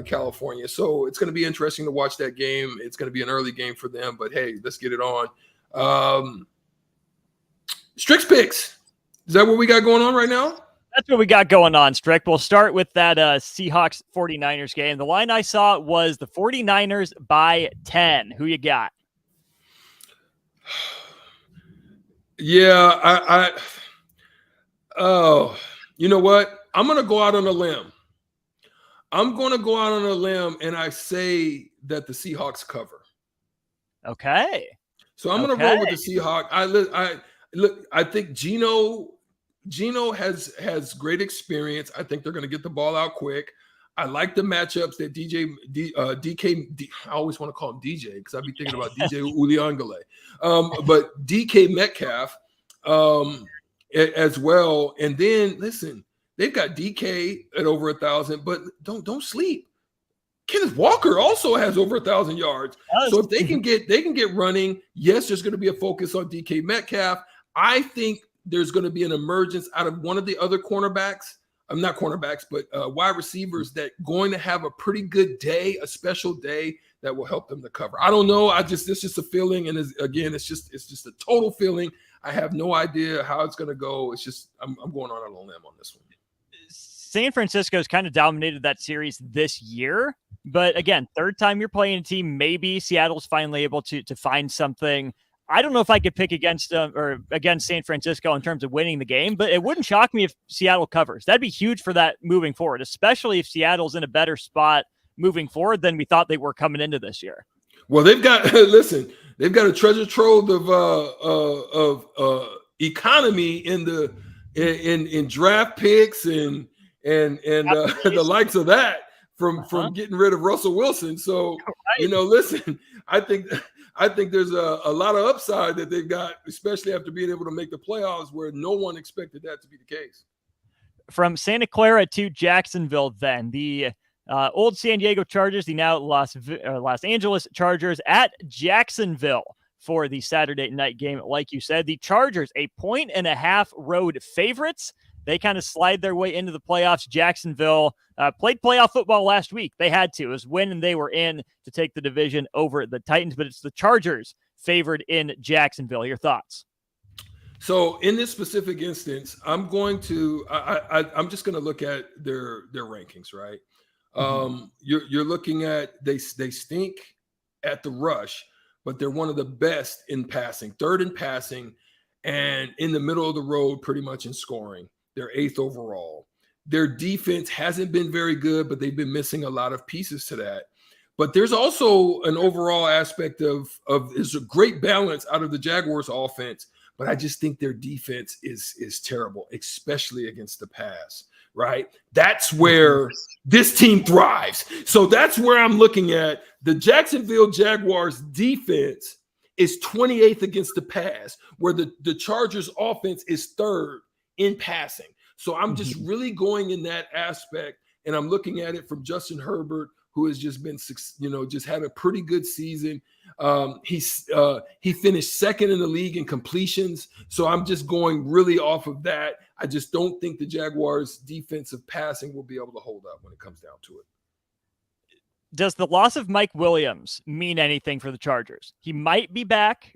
California. So it's going to be interesting to watch that game. It's going to be an early game for them, but hey, let's get it on. Strick's picks. Is that what we got going on right now? That's what we got going on, Strick. We'll start with that Seahawks 49ers game. The line I saw was the 49ers by 10. Who you got? Yeah, you know what? I'm going to go out on a limb. And I say that the Seahawks cover. Okay. So I'm going to roll with the Seahawks. I think Geno has great experience. I think they're going to get the ball out quick. I like the matchups that DK. I always want to call him DJ because I'd be thinking about DJ Uliangale. But DK Metcalf as well. And then listen, they've got DK at over 1,000, but don't sleep. Kenneth Walker also has over 1,000 yards. So if they can get running, yes, there's going to be a focus on DK Metcalf. I think there's going to be an emergence out of one of the other cornerbacks. Not cornerbacks, but wide receivers that going to have a pretty good day, a special day that will help them to cover. I don't know. It's just a feeling, and it's just a total feeling. I have no idea how it's going to go. It's just I'm going on a limb on this one. San Francisco's kind of dominated that series this year, but again, third time you're playing a team, maybe Seattle's finally able to find something. I don't know if I could pick against them or against San Francisco in terms of winning the game, but it wouldn't shock me if Seattle covers. That'd be huge for that moving forward, especially if Seattle's in a better spot moving forward than we thought they were coming into this year. Well, they've got they've got a treasure trove of economy in draft picks and the likes of that from getting rid of Russell Wilson. So listen, I think there's a lot of upside that they've got, especially after being able to make the playoffs where no one expected that to be the case. From Santa Clara to Jacksonville, then the old San Diego Chargers, the now Los Angeles Chargers at Jacksonville for the Saturday night game. Like you said, the Chargers, 1.5-point road favorites. They kind of slide their way into the playoffs. Jacksonville played playoff football last week. They had to. It was when they were in to take the division over the Titans, but it's the Chargers favored in Jacksonville. Your thoughts? So in this specific instance, I'm just going to look at their rankings, right? You're looking at they stink at the rush, but they're one of the best in passing, third in passing, and in the middle of the road pretty much in scoring. They're 8th overall. Their defense hasn't been very good, but they've been missing a lot of pieces to that. But there's also an overall aspect of there's a great balance out of the Jaguars offense, but I just think their defense is terrible, especially against the pass, right? That's where this team thrives. So that's where I'm looking at. The Jacksonville Jaguars defense is 28th against the pass, where the Chargers offense is 3rd in passing. So I'm just really going in that aspect, and I'm looking at it from Justin Herbert, who has just been, just had a pretty good season. He finished 2nd in the league in completions. So I'm just going really off of that. I just don't think the Jaguars' defensive passing will be able to hold up when it comes down to it. Does the loss of Mike Williams mean anything for the Chargers? He might be back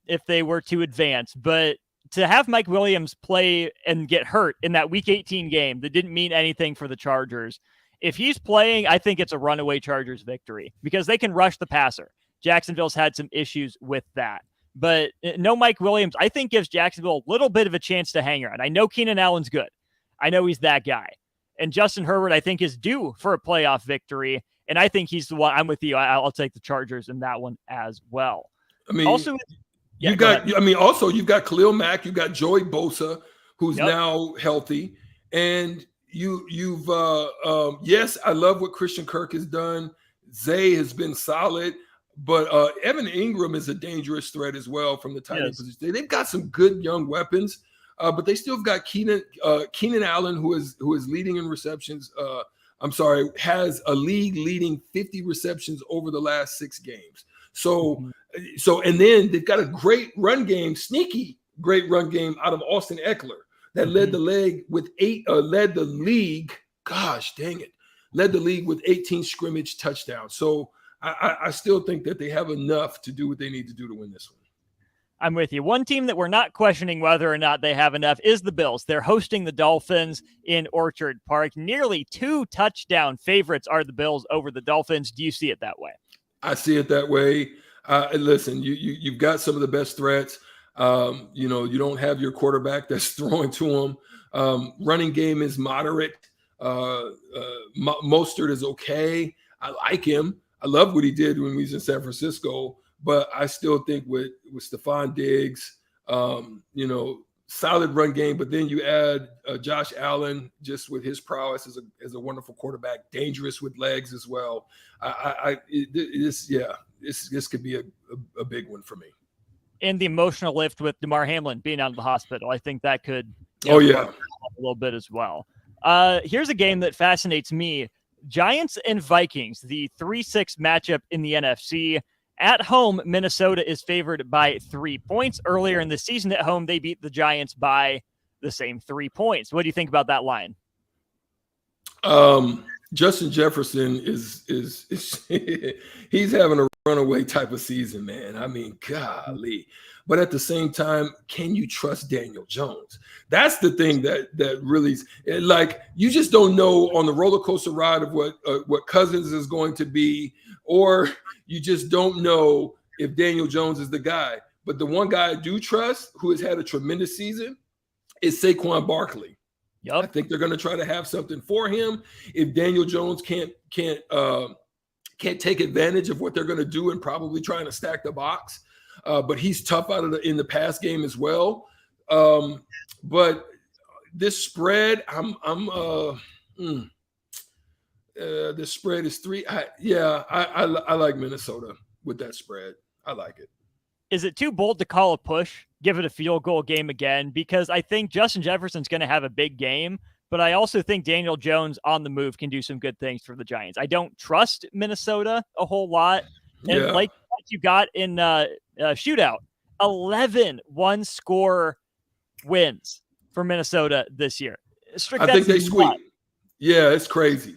if they were to advance, but to have Mike Williams play and get hurt in that Week 18 game that didn't mean anything for the Chargers. If he's playing, I think it's a runaway Chargers victory because they can rush the passer. Jacksonville's had some issues with that. But no Mike Williams, I think, gives Jacksonville a little bit of a chance to hang around. I know Keenan Allen's good. I know he's that guy. And Justin Herbert, I think, is due for a playoff victory. And I think he's the one. I'm with you. I'll take the Chargers in that one as well. I mean, also, you've got Khalil Mack, you've got Joey Bosa, who's now healthy. And you've yes, I love what Christian Kirk has done. Zay has been solid. But Evan Ingram is a dangerous threat as well from the tight end position. They've got some good young weapons, but they still have got Keenan Allen, who is leading in receptions. Has a league-leading 50 receptions over the last 6 games. So and then they've got a great run game, sneaky great run game out of Austin Eckler that led the league with 18 scrimmage touchdowns. So I still think that they have enough to do what they need to do to win this one. I'm with you. One team that we're not questioning whether or not they have enough is the Bills. They're hosting the Dolphins in Orchard Park. Nearly 2 touchdown favorites are the Bills over the Dolphins. Do you see it that way? I see it that way. Listen, you've got some of the best threats. You don't have your quarterback that's throwing to them. Running game is moderate. Mostert is okay. I like him. I love what he did when he was in San Francisco, but I still think with Stephon Diggs, solid run game. But then you add Josh Allen, just with his prowess as a wonderful quarterback, dangerous with legs as well. This could be a big one for me. And the emotional lift with DeMar Hamlin being out of the hospital, I think that could a little bit as well. Here's a game that fascinates me. Giants and Vikings, the 3-6 matchup in the NFC. At home, Minnesota is favored by 3 points. Earlier in the season at home, they beat the Giants by the same 3 points. What do you think about that line? Justin Jefferson is he's having a runaway type of season, man. I mean, golly. But at the same time, can you trust Daniel Jones? That's the thing that really you just don't know on the roller coaster ride of what Cousins is going to be, or you just don't know if Daniel Jones is the guy. But the one guy I do trust, who has had a tremendous season, is Saquon Barkley. Yep. I think they're going to try to have something for him. If Daniel Jones can't take advantage of what they're going to do and probably trying to stack the box. But he's tough in the pass game as well. But this spread, this spread is 3. I like Minnesota with that spread. I like it. Is it too bold to call a push, give it a field goal game again? Because I think Justin Jefferson's going to have a big game, but I also think Daniel Jones on the move can do some good things for the Giants. I don't trust Minnesota a whole lot. And like you got in shootout, 11 one-score wins for Minnesota this year. Strick, I think they squeak. Yeah, it's crazy.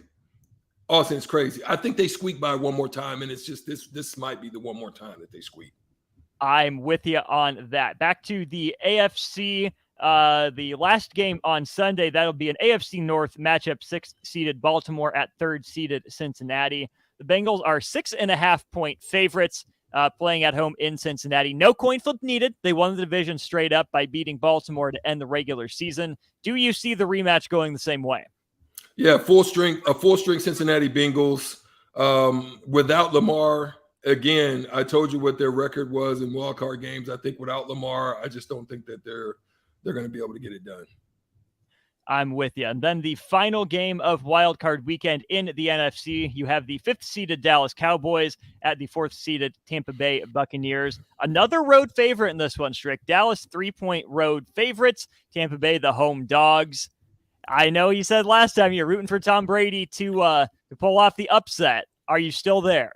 Austin, it's crazy. I think they squeak by one more time, and it's just this might be the one more time that they squeak. I'm with you on that. Back to the AFC, the last game on Sunday, that'll be an AFC North matchup, 6th-seeded Baltimore at 3rd-seeded Cincinnati. The Bengals are 6.5-point favorites playing at home in Cincinnati. No coin flip needed. They won the division straight up by beating Baltimore to end the regular season. Do you see the rematch going the same way? Yeah, full string Cincinnati Bengals without Lamar again, I told you what their record was in wild card games. I think without Lamar, I just don't think that they're going to be able to get it done. I'm with you. And then the final game of wild card weekend in the NFC, you have the 5th seeded Dallas Cowboys at the 4th seeded Tampa Bay Buccaneers. Another road favorite in this one, Strick. Dallas 3-point road favorites. Tampa Bay the home dogs. I know you said last time you're rooting for Tom Brady to pull off the upset. Are you still there?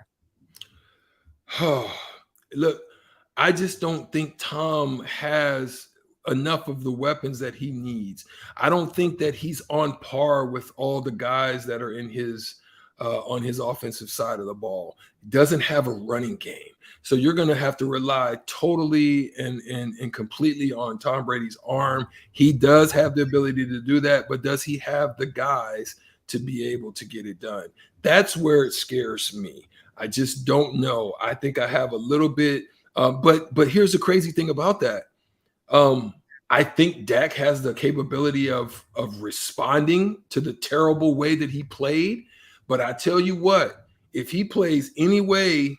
Look, I just don't think Tom has enough of the weapons that he needs. I don't think that he's on par with all the guys that are in his on his offensive side of the ball. He doesn't have a running game. So you're going to have to rely totally and completely on Tom Brady's arm. He does have the ability to do that, but does he have the guys to be able to get it done? That's where it scares me. I just don't know. I think I have a little bit, but here's the crazy thing about that. I think Dak has the capability of responding to the terrible way that he played. But I tell you what, if he plays any way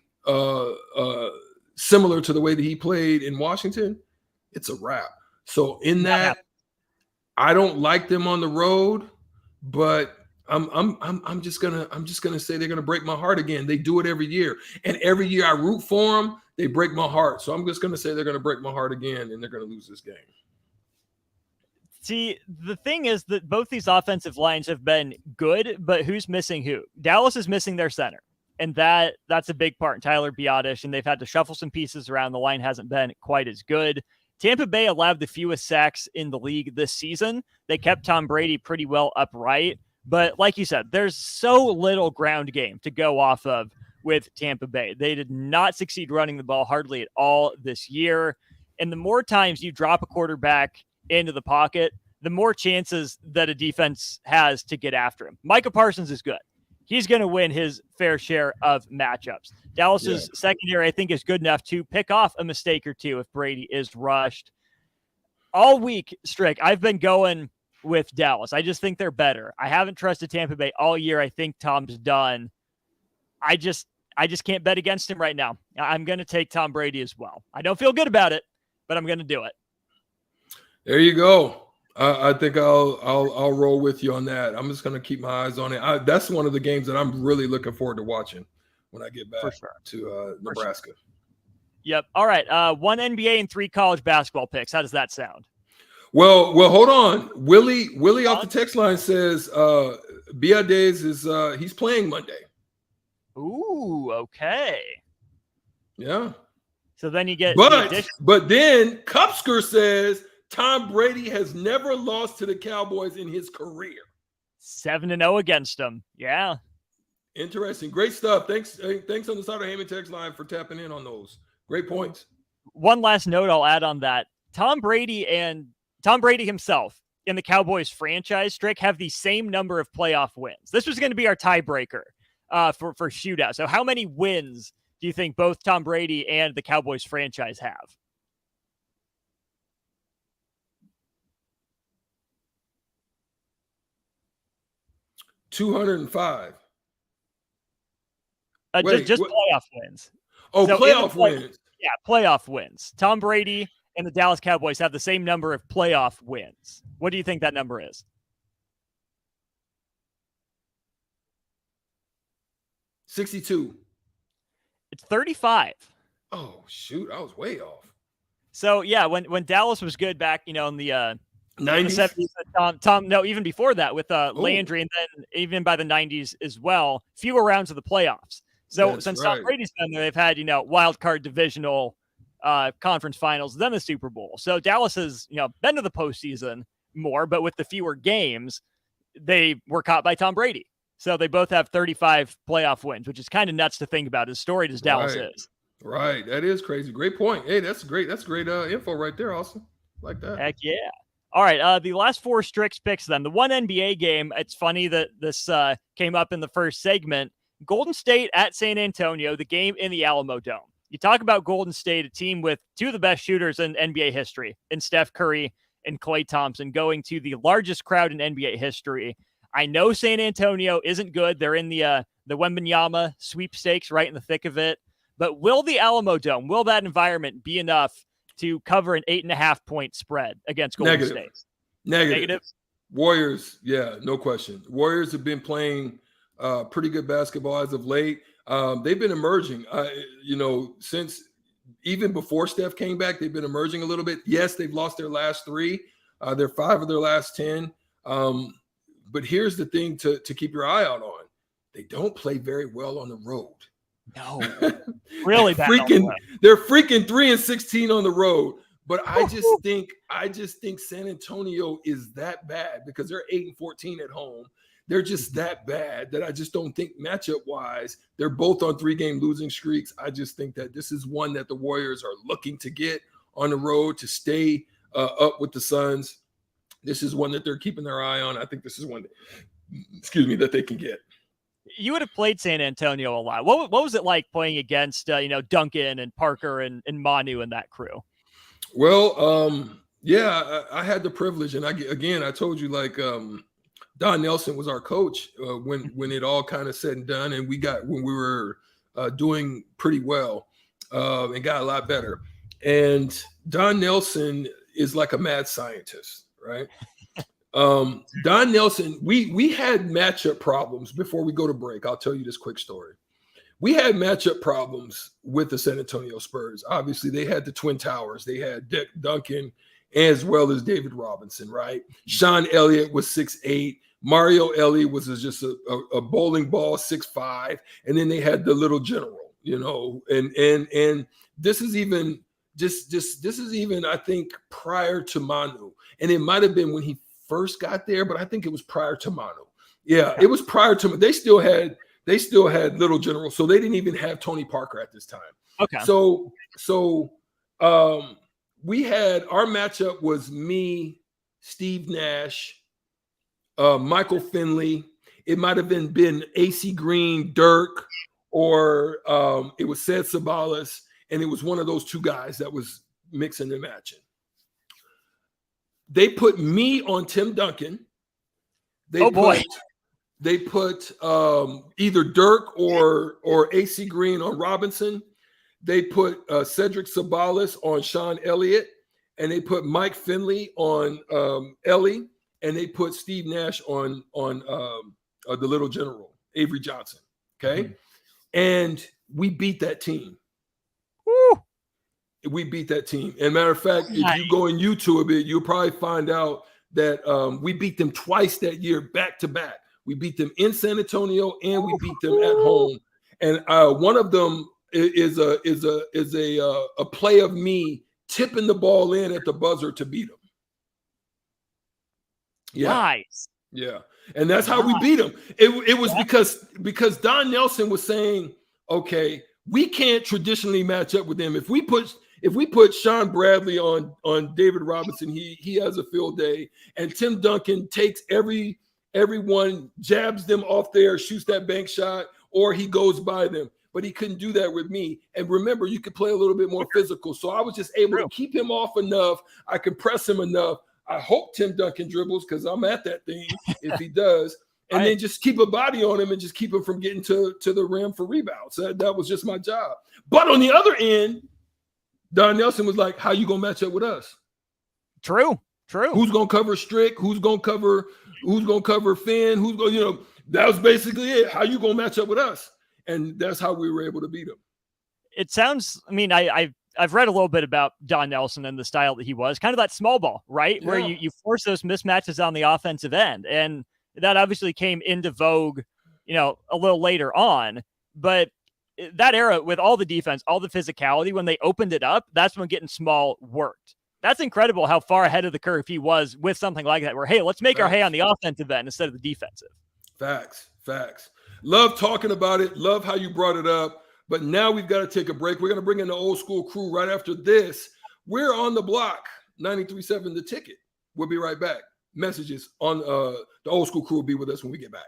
similar to the way that he played in Washington, it's a wrap. So in that, I don't like them on the road, but I'm just gonna say they're gonna break my heart again. They do it every year, and every year I root for them. They break my heart. So I'm just gonna say they're gonna break my heart again, and they're gonna lose this game. See, the thing is that both these offensive lines have been good, but who's missing who? Dallas is missing their center, and that's a big part in Tyler Biadasz, and they've had to shuffle some pieces around. The line hasn't been quite as good. Tampa Bay allowed the fewest sacks in the league this season. They kept Tom Brady pretty well upright, but like you said, there's so little ground game to go off of with Tampa Bay. They did not succeed running the ball hardly at all this year, and the more times you drop a quarterback into the pocket, the more chances that a defense has to get after him. Micah Parsons is good. He's going to win his fair share of matchups. Dallas's secondary, I think, is good enough to pick off a mistake or two if Brady is rushed. All week, Strick, I've been going with Dallas. I just think they're better. I haven't trusted Tampa Bay all year. I think Tom's done. I just can't bet against him right now. I'm going to take Tom Brady as well. I don't feel good about it, but I'm going to do it. There you go. I think I'll roll with you on that. I'm just going to keep my eyes on it. That's one of the games that I'm really looking forward to watching when I get back to Nebraska. Sure. Yep. All right. 1 NBA and 3 college basketball picks. How does that sound? Well, hold on. Willie off the text line says Biadasz is he's playing Monday. Ooh, okay. Yeah. So then you get but then Cupsker says Tom Brady has never lost to the Cowboys in his career. 7-0 against them. Yeah. Interesting. Great stuff. Thanks on the Sutter Heyman text line for tapping in on those. Great points. One last note I'll add on that. Tom Brady himself in the Cowboys franchise, Strick, have the same number of playoff wins. This was going to be our tiebreaker for shootout. So how many wins do you think both Tom Brady and the Cowboys franchise have? $205. Just playoff wins. Oh, so playoff wins. Yeah, playoff wins. Tom Brady and the Dallas Cowboys have the same number of playoff wins. What do you think that number is? 62. It's 35. Oh, shoot. I was way off. So, yeah, when Dallas was good back, in the 90s? 70s, no, even before that with Landry, and then even by the 90s as well, fewer rounds of the playoffs. So since Tom Brady's been there, they've had, wild card divisional conference finals, then the Super Bowl. So Dallas has, been to the postseason more, but with the fewer games, they were caught by Tom Brady. So they both have 35 playoff wins, which is kind of nuts to think about, as storied as Dallas is. Right. That is crazy. Great point. Hey, that's great. That's great info right there, Austin. Like that. Heck yeah. All right, the last 4 Strix picks then. The one NBA game, it's funny that this came up in the first segment. Golden State at San Antonio, the game in the Alamo Dome. You talk about Golden State, a team with 2 of the best shooters in NBA history, in Steph Curry and Klay Thompson, going to the largest crowd in NBA history. I know San Antonio isn't good. They're in the Wembanyama sweepstakes, right in the thick of it. But will the Alamo Dome, will that environment be enough to cover an 8.5-point spread against Golden State? Negative. Warriors, yeah, no question. Warriors have been playing pretty good basketball as of late. They've been emerging, since even before Steph came back, they've been emerging a little bit. Yes, they've lost their last 3. They're 5 of their last 10. But here's the thing to keep your eye out on. They don't play very well on the road. No, really bad. They're freaking 3-16 on the road. But I just think San Antonio is that bad because they're 8-14 at home. They're just that bad that I just don't think matchup wise, they're both on 3-game losing streaks. I just think that this is one that the Warriors are looking to get on the road to stay up with the Suns. This is one that they're keeping their eye on. I think this is one that they can get. You would have played San Antonio a lot. What was it like playing against Duncan and Parker and Manu and that crew? Well, I had the privilege, and I told you, like, Don Nelson was our coach when it all kind of said and done, and when we were doing pretty well and got a lot better. And Don Nelson is like a mad scientist, right? Don Nelson, we had matchup problems before we go to break. I'll tell you this quick story. We had matchup problems with the San Antonio Spurs. Obviously, they had the Twin Towers. They had Dick Duncan as well as David Robinson, right? Sean Elliott was 6'8". Mario Ellie was just a bowling ball, 6'5". And then they had the little general, and this is even I think prior to Manu. And it might have been when he first got there, but I think it was prior to Manu. Yeah, it was prior to. They still had little general, so they didn't even have Tony Parker at this time. Okay. So we had our matchup was me, Steve Nash, Michael Finley. It might have been AC Green, Dirk, or it was Ced Sabalas, and it was one of those 2 guys that was mixing and matching. They put me on Tim Duncan. They put either Dirk or AC Green on Robinson. They put Cedric Sabalas on Sean Elliott, and they put Mike Finley on Ellie, and they put Steve Nash on the little general, Avery Johnson. Okay. Mm-hmm. And we beat that team. Woo! We beat that team. And matter of fact, if you go in YouTube a bit, you'll probably find out that we beat them twice that year, back to back. We beat them in San Antonio and we beat them at home. And one of them is a play of me tipping the ball in at the buzzer to beat them. Yeah. Nice. Yeah. And that's how we beat them. It was because Don Nelson was saying, okay, we can't traditionally match up with them. If we put Sean Bradley on David Robinson, he has a field day. And Tim Duncan takes everyone, jabs them off there, shoots that bank shot, or he goes by them. But he couldn't do that with me. And remember, you could play a little bit more physical. So I was just able to keep him off enough. I could press him enough. I hope Tim Duncan dribbles because I'm at that thing if he does. And then just keep a body on him and just keep him from getting to the rim for rebounds. That was just my job. But on the other end, Don Nelson was like, how you going to match up with us? True. Who's going to cover Strick? Who's going to cover Finn? That was basically it. How you going to match up with us? And that's how we were able to beat him. It sounds, I've read a little bit about Don Nelson and the style that he was, kind of that small ball, right? Yeah. Where you force those mismatches on the offensive end. And that obviously came into vogue, a little later on. But that era with all the defense, all the physicality, when they opened it up, that's when getting small worked. That's incredible how far ahead of the curve he was with something like that, where, hey, let's make our hay on the offensive end instead of the defensive. Facts. Love talking about it. Love how you brought it up. But now we've got to take a break. We're going to bring in the old school crew right after this. We're on the block, 93.7 The Ticket. We'll be right back. Messages on the old school crew will be with us when we get back.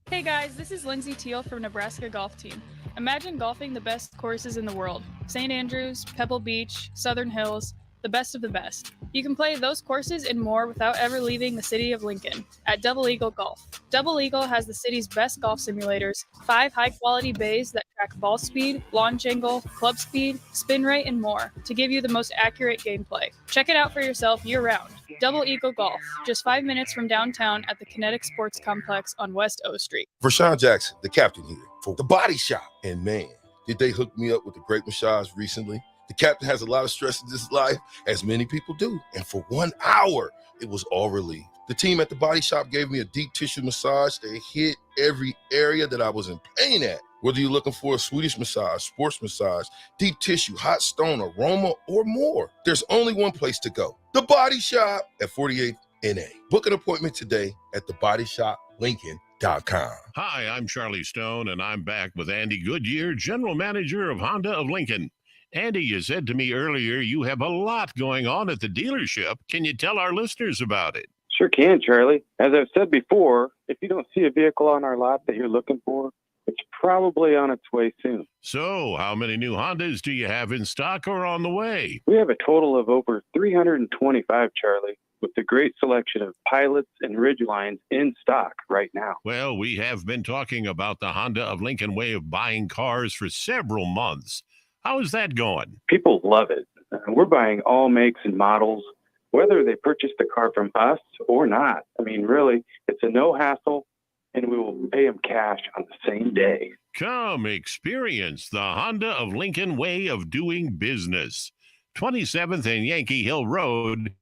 Hey guys, this is Lindsay Teal from Nebraska Golf Team. Imagine golfing the best courses in the world. St. Andrews, Pebble Beach, Southern Hills. the best of the best. You can play those courses and more without ever leaving the city of Lincoln at Double Eagle Golf. Double Eagle has the city's best golf simulators, 5 high-quality bays that track ball speed, launch angle, club speed, spin rate, and more to give you the most accurate gameplay. Check it out for yourself year-round. Double Eagle Golf, just 5 minutes from downtown at the Kinetic Sports Complex on West O Street. Vershawn Jackson, the captain here for The Body Shop. And man, did they hook me up with a great massage recently. The captain has a lot of stress in his life, as many people do. And for 1 hour, it was all relieved. The team at The Body Shop gave me a deep tissue massage that hit every area that I was in pain at. Whether you're looking for a Swedish massage, sports massage, deep tissue, hot stone, aroma, or more, there's only one place to go. The Body Shop at 48th NA. Book an appointment today at thebodyshoplincoln.com. Hi, I'm Charlie Stone, and I'm back with Andy Goodyear, General Manager of Honda of Lincoln. Andy, you said to me earlier you have a lot going on at the dealership. Can you tell our listeners about it? Sure can, Charlie. As I've said before, if you don't see a vehicle on our lot that you're looking for, it's probably on its way soon. So, how many new Hondas do you have in stock or on the way? We have a total of over 325, Charlie, with a great selection of Pilots and Ridgelines in stock right now. Well, we have been talking about the Honda of Lincoln way of buying cars for several months. How is that going? People love it. We're buying all makes and models, whether they purchase the car from us or not. I mean, really, it's a no hassle, and we will pay them cash on the same day. Come experience the Honda of Lincoln way of doing business. 27th and Yankee Hill Road,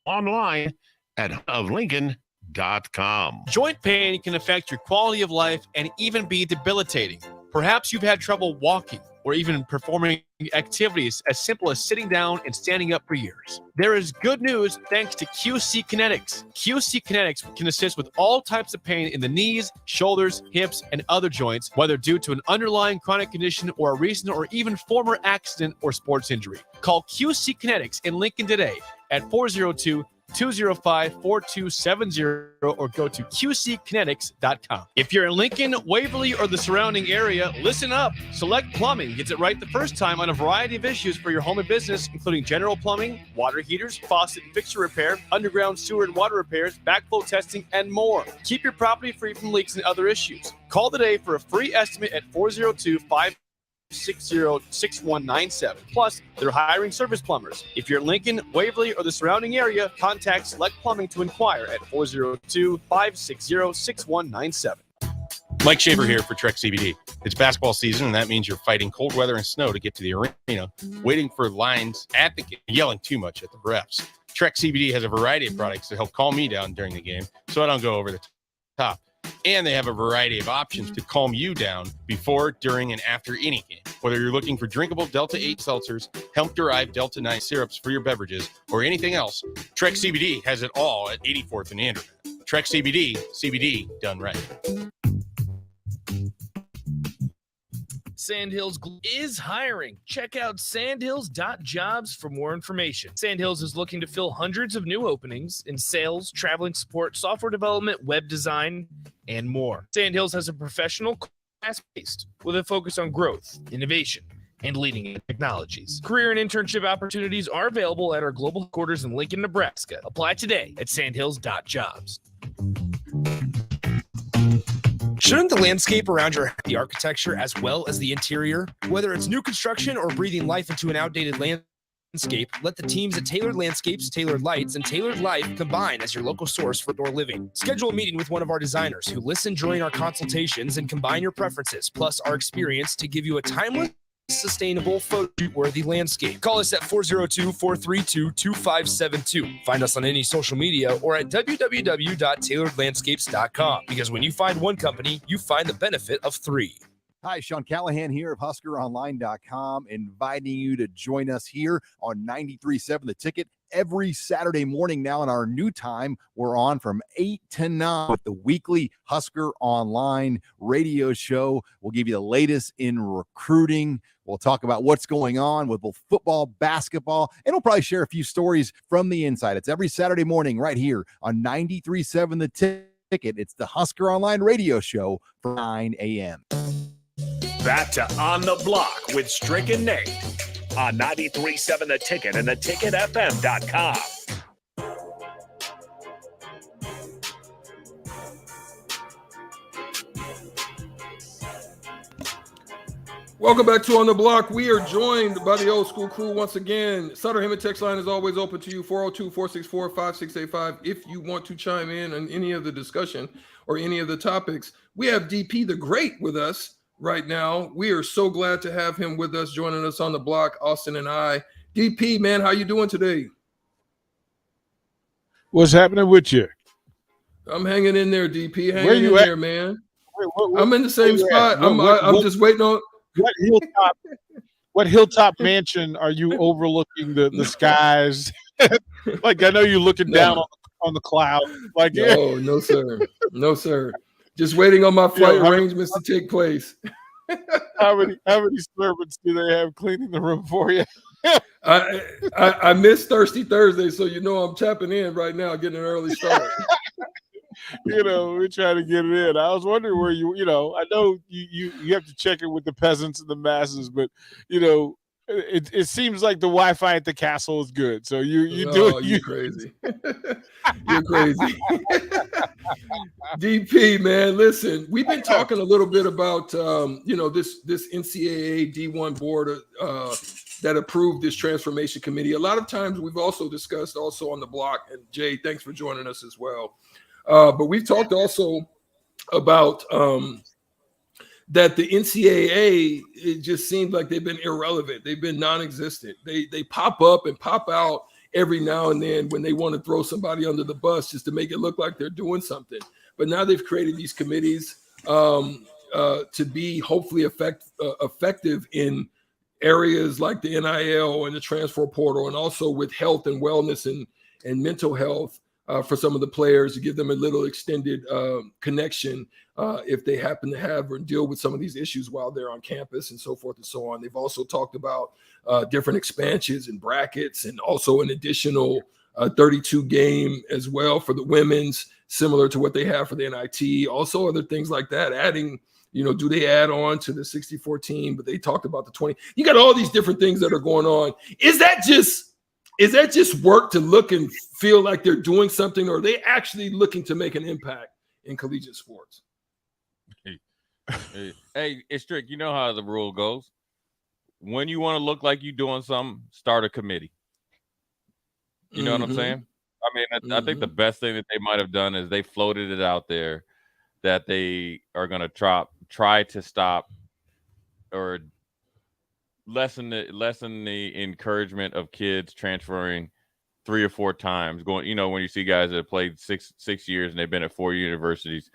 online at oflincoln.com. Joint pain can affect your quality of life and even be debilitating. Perhaps you've had trouble walking or even performing activities as simple as sitting down and standing up for years. There is good news thanks to QC Kinetics. QC Kinetics can assist with all types of pain in the knees, shoulders, hips, and other joints, whether due to an underlying chronic condition or a recent or even former accident or sports injury. Call QC Kinetics in Lincoln today at 402-205-4270 or go to qckinetics.com. If you're in Lincoln, Waverly, or the surrounding area, listen up. Select Plumbing gets it right the first time on a variety of issues for your home and business, including general plumbing, water heaters, faucet and fixture repair, underground sewer and water repairs, backflow testing, and more. Keep your property free from leaks and other issues. Call today for a free estimate at 402-560-6197. Plus, they're hiring service plumbers. If you're in Lincoln, Waverly, or the surrounding area, contact Select Plumbing to inquire at 402-560-6197. Mike Shaver here for Trek CBD. It's basketball season, and that means you're fighting cold weather and snow to get to the arena, waiting for lines at the game, yelling too much at the refs. Trek CBD has a variety of products to help calm me down during the game so I don't go over the top. And they have a variety of options to calm you down before, during, and after any game. Whether you're looking for drinkable Delta 8 seltzers, hemp-derived Delta 9 syrups for your beverages, or anything else, Trek CBD has it all at 84th and Andrew. Trek CBD, CBD done right. Sandhills is hiring. Check out sandhills.jobs for more information. Sandhills is looking to fill hundreds of new openings in sales, traveling support, software development, web design, and more. Sandhills has a professional class-based with a focus on growth, innovation, and leading technologies. Career and internship opportunities are available at our global headquarters in Lincoln, Nebraska. Apply today at sandhills.jobs. Shouldn't the landscape around your the architecture as well as the interior? Whether it's new construction or breathing life into an outdated landscape, let the teams at Tailored Landscapes, Tailored Lights, and Tailored Life combine as your local source for outdoor living. Schedule a meeting with one of our designers who listen during our consultations and combine your preferences, plus our experience to give you a timeless, sustainable, photo-worthy landscape. Call us at 402-432-2572. Find us on any social media or at www.tailoredlandscapes.com, because when you find one company, you find the benefit of three. Hi, Sean Callahan here of HuskerOnline.com, inviting you to join us here on 93.7 The Ticket every Saturday morning now in our new time. We're on from 8 to 9 with the weekly Husker Online radio show. We'll give you the latest in recruiting. We'll talk about what's going on with both football, basketball, and we'll probably share a few stories from the inside. It's every Saturday morning right here on 93.7 The Ticket. It's the Husker Online radio show for 9 a.m. Back to On the Block with Strick and Nate. on 93.7 The Ticket and theticketfm.com. Welcome back to On the Block. We are joined by the old school crew once again. Sutter Hemmett text line is always open to you, 402-464-5685. If you want to chime in on any of the discussion or any of the topics. We have DP the Great with us right now. We are so glad to have him with us, joining us on the block, Austin and I. DP, man, how you doing today? What's happening with you? I'm hanging in there, DP. Hanging Where you in at? there, man. Where I'm in the same spot. I'm just waiting on. What hilltop mansion are you overlooking the skies? Like, I know you're looking down on the cloud. Like, no, sir. No, sir. Just waiting on my flight arrangements to take place. How many servants do they have cleaning the room for you? I missed Thirsty Thursday, so I'm tapping in right now, getting an early start. We're trying to get it in. I was wondering where I know you have to check it with the peasants and the masses, but it seems like the Wi-Fi at the castle is good. So you're crazy. You're crazy. DP, man, listen, we've been talking a little bit about this NCAA D1 board that approved this transformation committee. A lot of times we've also discussed on the block, and Jay, thanks for joining us as well. But we've talked also about that the NCAA, it just seems like they've been irrelevant. They've been non-existent. They pop up and pop out every now and then when they want to throw somebody under the bus just to make it look like they're doing something. But now they've created these committees to be hopefully effective in areas like the NIL and the transfer portal, and also with health and wellness and mental health. For some of the players, to give them a little extended connection if they happen to have or deal with some of these issues while they're on campus and so forth and so on. They've also talked about different expansions and brackets, and also an additional 32 game as well for the women's, similar to what they have for the NIT. Also other things like that, adding, do they add on to the 64 team? But they talked about the 20. You got all these different things that are going on. Is that just work to look and feel like they're doing something, or are they actually looking to make an impact in collegiate sports? Hey, it's Strick. You know how the rule goes. When you want to look like you're doing something, start a committee. You know what I'm saying? I mean, I think the best thing that they might have done is they floated it out there that they are going to try to stop or lessen the encouragement of kids transferring 3 or 4 times. Going, when you see guys that have played six years and they've been at 4 universities,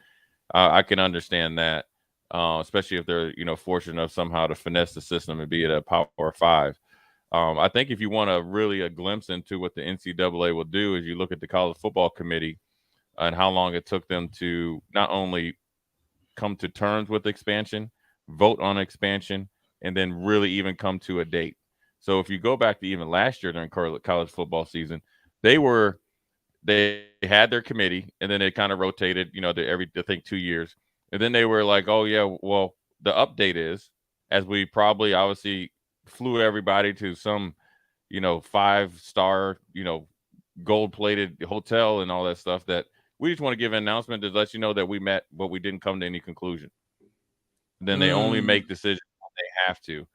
I can understand that, especially if they're fortunate enough somehow to finesse the system and be at a Power 5. I think if you want a glimpse into what the NCAA will do, is you look at the College Football Committee and how long it took them to not only come to terms with expansion, vote on expansion, and then really even come to a date. So if you go back to even last year during college football season, they had their committee, and then they kind of rotated, every, I think, 2 years. And then they were like, oh yeah, well, the update is, as we probably obviously flew everybody to some, 5-star, gold-plated hotel and all that stuff, that we just want to give an announcement to let you know that we met, but we didn't come to any conclusion. Then they only make decisions when they have to.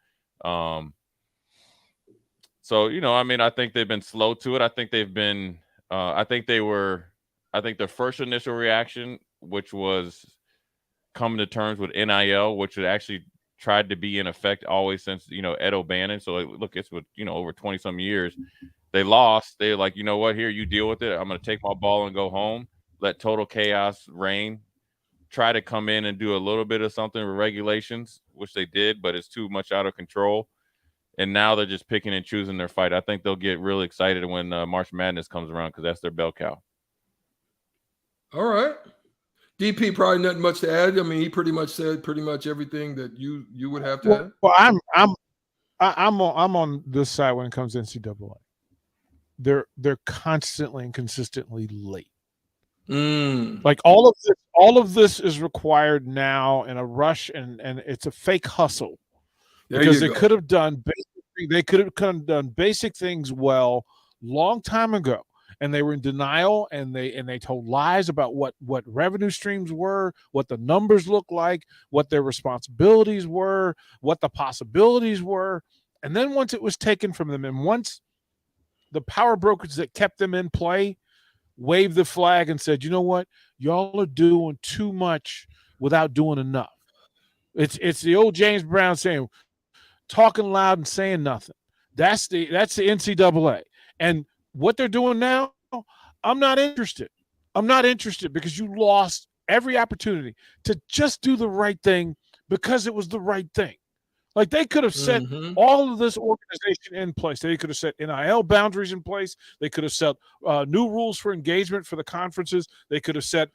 So, I think they've been slow to it. I think they've been, I think the first initial reaction, which was coming to terms with NIL, which had actually tried to be in effect always since, Ed O'Bannon. So look, it's with, over 20 some years. They lost. They're like, you know what, here, you deal with it. I'm going to take my ball and go home. Let total chaos reign. Try to come in and do a little bit of something with regulations, which they did, but it's too much out of control. And now they're just picking and choosing their fight. I think they'll get really excited when March Madness comes around, because that's their bell cow. All right. DP, probably nothing much to add. I mean, he pretty much said everything that you would have to add. Well, I'm on this side when it comes to NCAA. They're constantly and consistently late. Like all of this is required now in a rush, and it's a fake hustle, because they could have done basic They could have done basic things well long time ago, and they were in denial, and they told lies about what revenue streams were, what the numbers looked like, what their responsibilities were, what the possibilities were. And then once it was taken from them, and once the power brokers that kept them in play waved the flag and said, you know what, y'all are doing too much without doing enough. It's the old James Brown saying, talking loud and saying nothing. That's the NCAA. And what they're doing now, I'm not interested. I'm not interested because you lost every opportunity to just do the right thing because it was the right thing. Like, they could have set all of this organization in place. They could have set NIL boundaries in place. They could have set new rules for engagement for the conferences. They could have set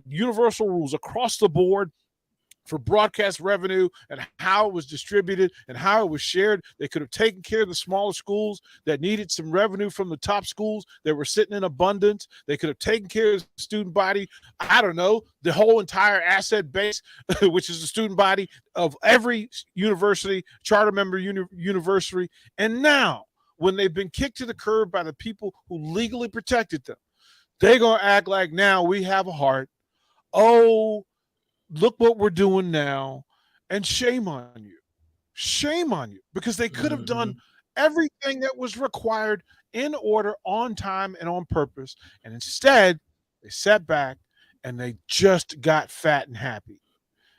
universal rules across the board for broadcast revenue and how it was distributed and how it was shared. They could have taken care of the smaller schools that needed some revenue from the top schools that were sitting in abundance. They could have taken care of the student body. I don't know, the whole entire asset base, which is the student body of every university, charter member university. And now, when they've been kicked to the curb by the people who legally protected them, they're going to act like now we have a heart. Oh, look what we're doing now, and shame on you. Shame on you, because they could have done everything that was required in order, on time, and on purpose. And instead, they sat back and they just got fat and happy.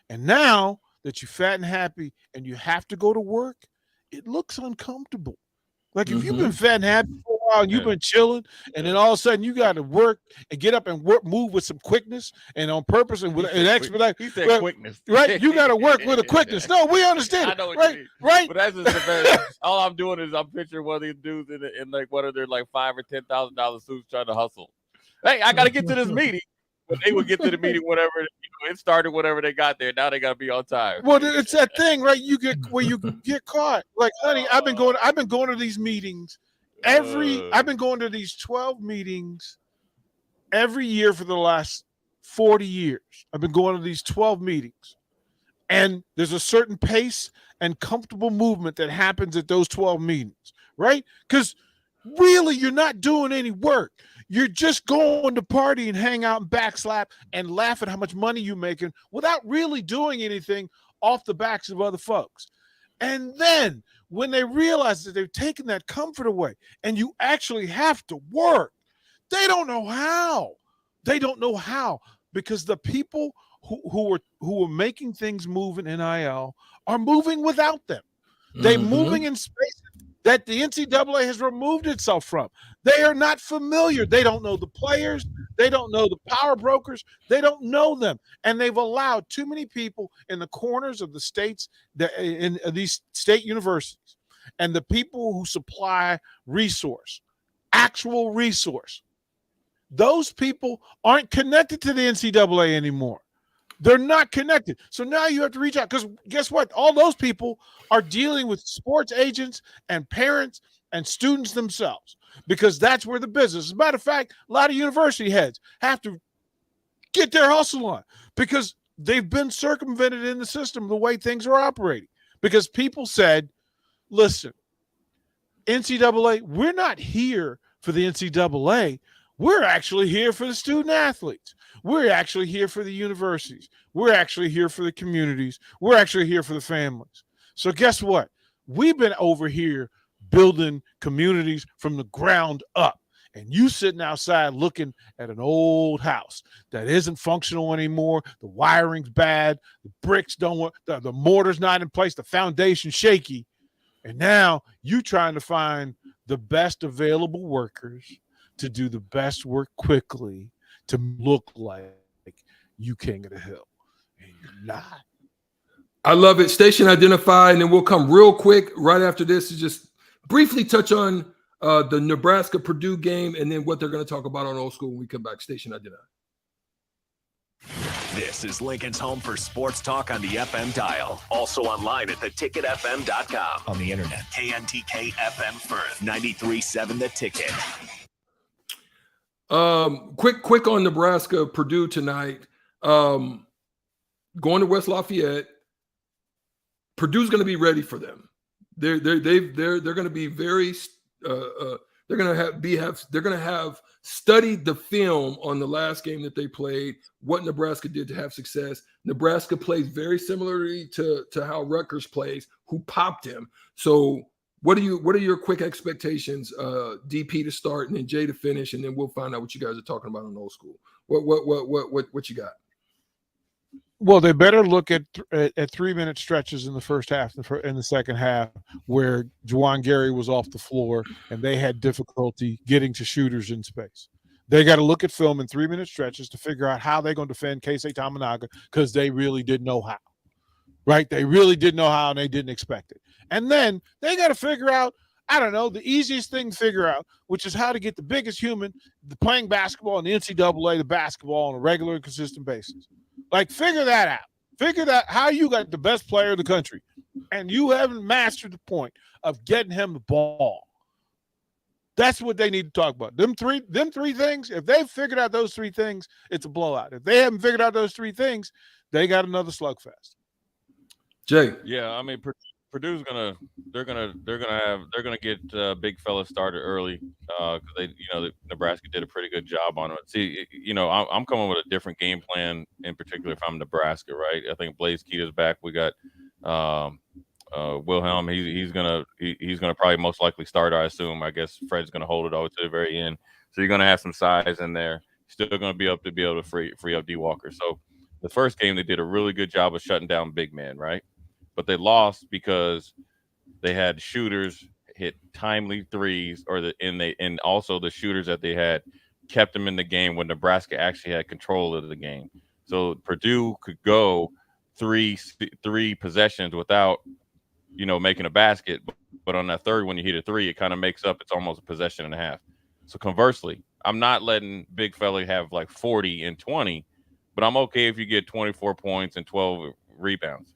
And now that you're fat and happy and you have to go to work, it looks uncomfortable. Like, if you've been fat and happy for a while and you've been chilling, and then all of a sudden you got to work and get up and move with some quickness and on purpose and with an expedite. He said quickness. Right? You got to work with a quickness. No, we understand. I know what right? you mean. Right? But that's just the best. All I'm doing is I'm picturing one of these dudes in like one of their like $5,000 or $10,000 suits trying to hustle. Hey, I got to get to this meeting. But they would get to the meeting whenever it started, whenever they got there. Now they got to be on time. Well, it's that thing, right? You get where you get caught. Like, honey, I've been going to these meetings I've been going to these 12 meetings every year for the last 40 years. I've been going to these 12 meetings. And there's a certain pace and comfortable movement that happens at those 12 meetings, right? Because really, you're not doing any work. You're just going to party and hang out and backslap and laugh at how much money you're making without really doing anything off the backs of other folks. And then when they realize that they've taken that comfort away and you actually have to work, they don't know how. They don't know how, because the people who are making things move in NIL are moving without them. They're moving in spaces that the NCAA has removed itself from. They are not familiar. They don't know the players. They don't know the power brokers. They don't know them. And they've allowed too many people in the corners of the states, in these state universities, and the people who supply actual resource. Those people aren't connected to the NCAA anymore. They're not connected. So now you have to reach out, because guess what? All those people are dealing with sports agents and parents and students themselves, because that's where the business. As a matter of fact, a lot of university heads have to get their hustle on because they've been circumvented in the system the way things are operating. Because people said, listen, NCAA, we're not here for the NCAA. We're actually here for the student athletes. We're actually here for the universities. We're actually here for the communities. We're actually here for the families. So guess what? We've been over here building communities from the ground up. And you sitting outside looking at an old house that isn't functional anymore. The wiring's bad. The bricks don't work. The mortar's not in place. The foundation's shaky. And now you trying to find the best available workers to do the best work quickly to look like you king of the hill. And you're not. I love it. Station identified, and then we'll come real quick right after this to just briefly touch on the Nebraska Purdue game and then what they're going to talk about on Old School when we come back. Station identified. This is Lincoln's home for sports talk on the FM dial. Also online at theticketfm.com. On the internet. KNTK FM Firth. 93.7 The Ticket. Quick on Nebraska Purdue tonight. Going to West Lafayette. Purdue's going to be ready for them. They're going to be very they're going to have studied the film on the last game that they played, what Nebraska did to have success. Nebraska plays very similarly to how Rutgers plays, who popped them. So what are your quick expectations, DP to start and then Jay to finish, and then we'll find out what you guys are talking about on Old School. What you got? Well, they better look at 3-minute stretches in the first half, in the second half, where Juwan Gary was off the floor and they had difficulty getting to shooters in space. They got to look at film in 3-minute stretches to figure out how they're going to defend Keisei Tamanaga, because they really didn't know how. Right? They really didn't know how, and they didn't expect it. And then they got to figure out, I don't know, the easiest thing to figure out, which is how to get the biggest human playing basketball in the NCAA, the basketball on a regular and consistent basis. Like, figure that out. Figure that how you got the best player in the country, and you haven't mastered the point of getting him the ball. That's what they need to talk about. Them three things, if they've figured out those 3 things, it's a blowout. If they haven't figured out those 3 things, they got another slugfest. Jay. Yeah, I mean, Purdue's they're gonna get big fellas started early because Nebraska did a pretty good job on it. See, I'm coming with a different game plan in particular if I'm Nebraska, right? I think Blaze Keita's back. We got Wilhelm. He's gonna probably most likely start. I assume. I guess Fred's gonna hold it over to the very end. So you're gonna have some size in there. Still gonna be able to free up D Walker. So the first game they did a really good job of shutting down big men, right? But they lost because they had shooters hit timely threes, and also the shooters that they had kept them in the game when Nebraska actually had control of the game. So Purdue could go three possessions without, making a basket. But on that third, when you hit a 3, it kind of makes up. It's almost a possession and a half. So conversely, I'm not letting big fella have like 40 and 20, but I'm okay if you get 24 points and 12 rebounds.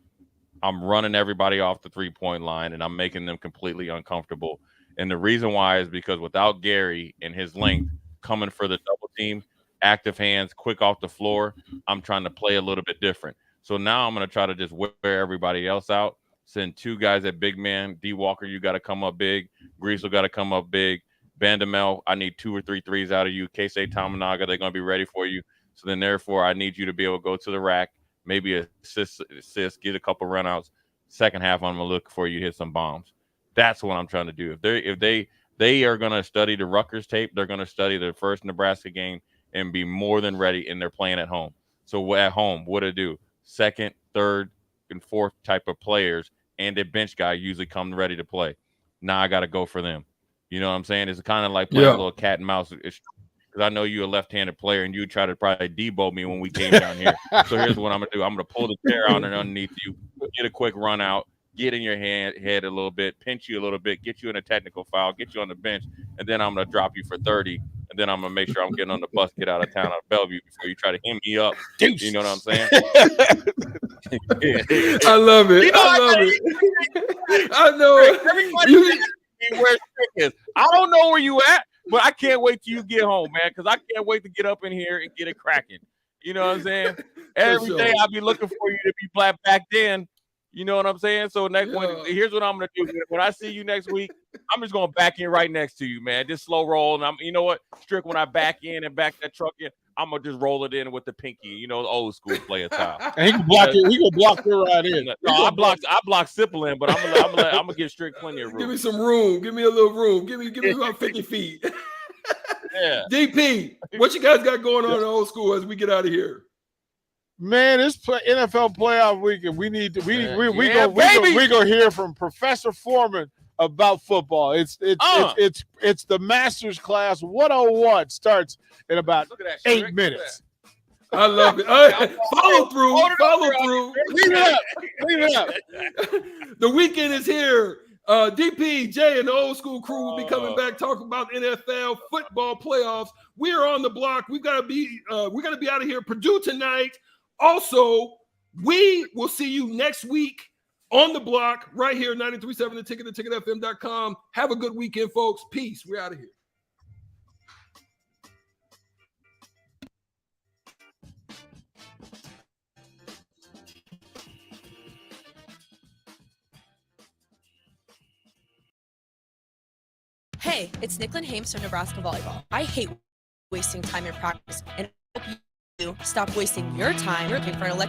I'm running everybody off the 3-point line, and I'm making them completely uncomfortable. And the reason why is because without Gary and his length coming for the double team, active hands, quick off the floor, I'm trying to play a little bit different. So now I'm going to try to just wear everybody else out, send 2 guys at big man. D. Walker, you got to come up big. Griesel got to come up big. Bandamel, I need 2 or 3 threes out of you. Keisei Tamanaga, they're going to be ready for you. So then, therefore, I need you to be able to go to the rack, maybe assist, get a couple runouts. Second half, I'm gonna look for you to hit some bombs. That's what I'm trying to do. If they are gonna study the Rutgers tape, they're gonna study the first Nebraska game and be more than ready. And they're playing at home. So at home, what do? 2nd, 3rd, and 4th type of players, and a bench guy usually come ready to play. Now I got to go for them. You know what I'm saying? It's kind of like playing a little cat and mouse. Because I know you're a left-handed player, and you try to probably debo me when we came down here. So here's what I'm going to do. I'm going to pull the chair out and underneath you, get a quick run out, get in your head a little bit, pinch you a little bit, get you in a technical foul, get you on the bench, and then I'm going to drop you for 30, and then I'm going to make sure I'm getting on the bus, get out of town on Bellevue before you try to hit me up. You know what I'm saying? I love it. I love it. I know. Everybody where Strick is. I don't know where you at. But I can't wait till you get home, man, because I can't wait to get up in here and get it cracking. You know what I'm saying? Every day I'll be looking for you to be back then. You know what I'm saying? So here's what I'm going to do. When I see you next week, I'm just going to back in right next to you, man. Just slow roll. And you know what? Strick, when I back in and back that truck in, I'm going to just roll it in with the pinky, the old school player style. And he can block it. He can block it right in. No, I block Sipple in, but I'm gonna give Strick plenty of room. Give me some room. Give me a little room. Give me about 50 feet. Yeah. DP, what you guys got going on in Old School as we get out of here? Man, it's NFL playoff weekend. We go hear from Professor Foreman about football. It's the Masters Class 101 starts in about 8 minutes. I love it. Follow through. Leave it up. The weekend is here. DP, Jay, and the Old School crew will be coming back talking about NFL football playoffs. We are on the block. We're gonna be out of here. Purdue tonight. Also, we will see you next week on the block right here, 93.7 The Ticket, theticketfm.com. Have a good weekend, folks. Peace. We're out of here. Hey, it's Nicklin Hames from Nebraska Volleyball. I hate wasting time in practice, and I hope you stop wasting your time looking for an electric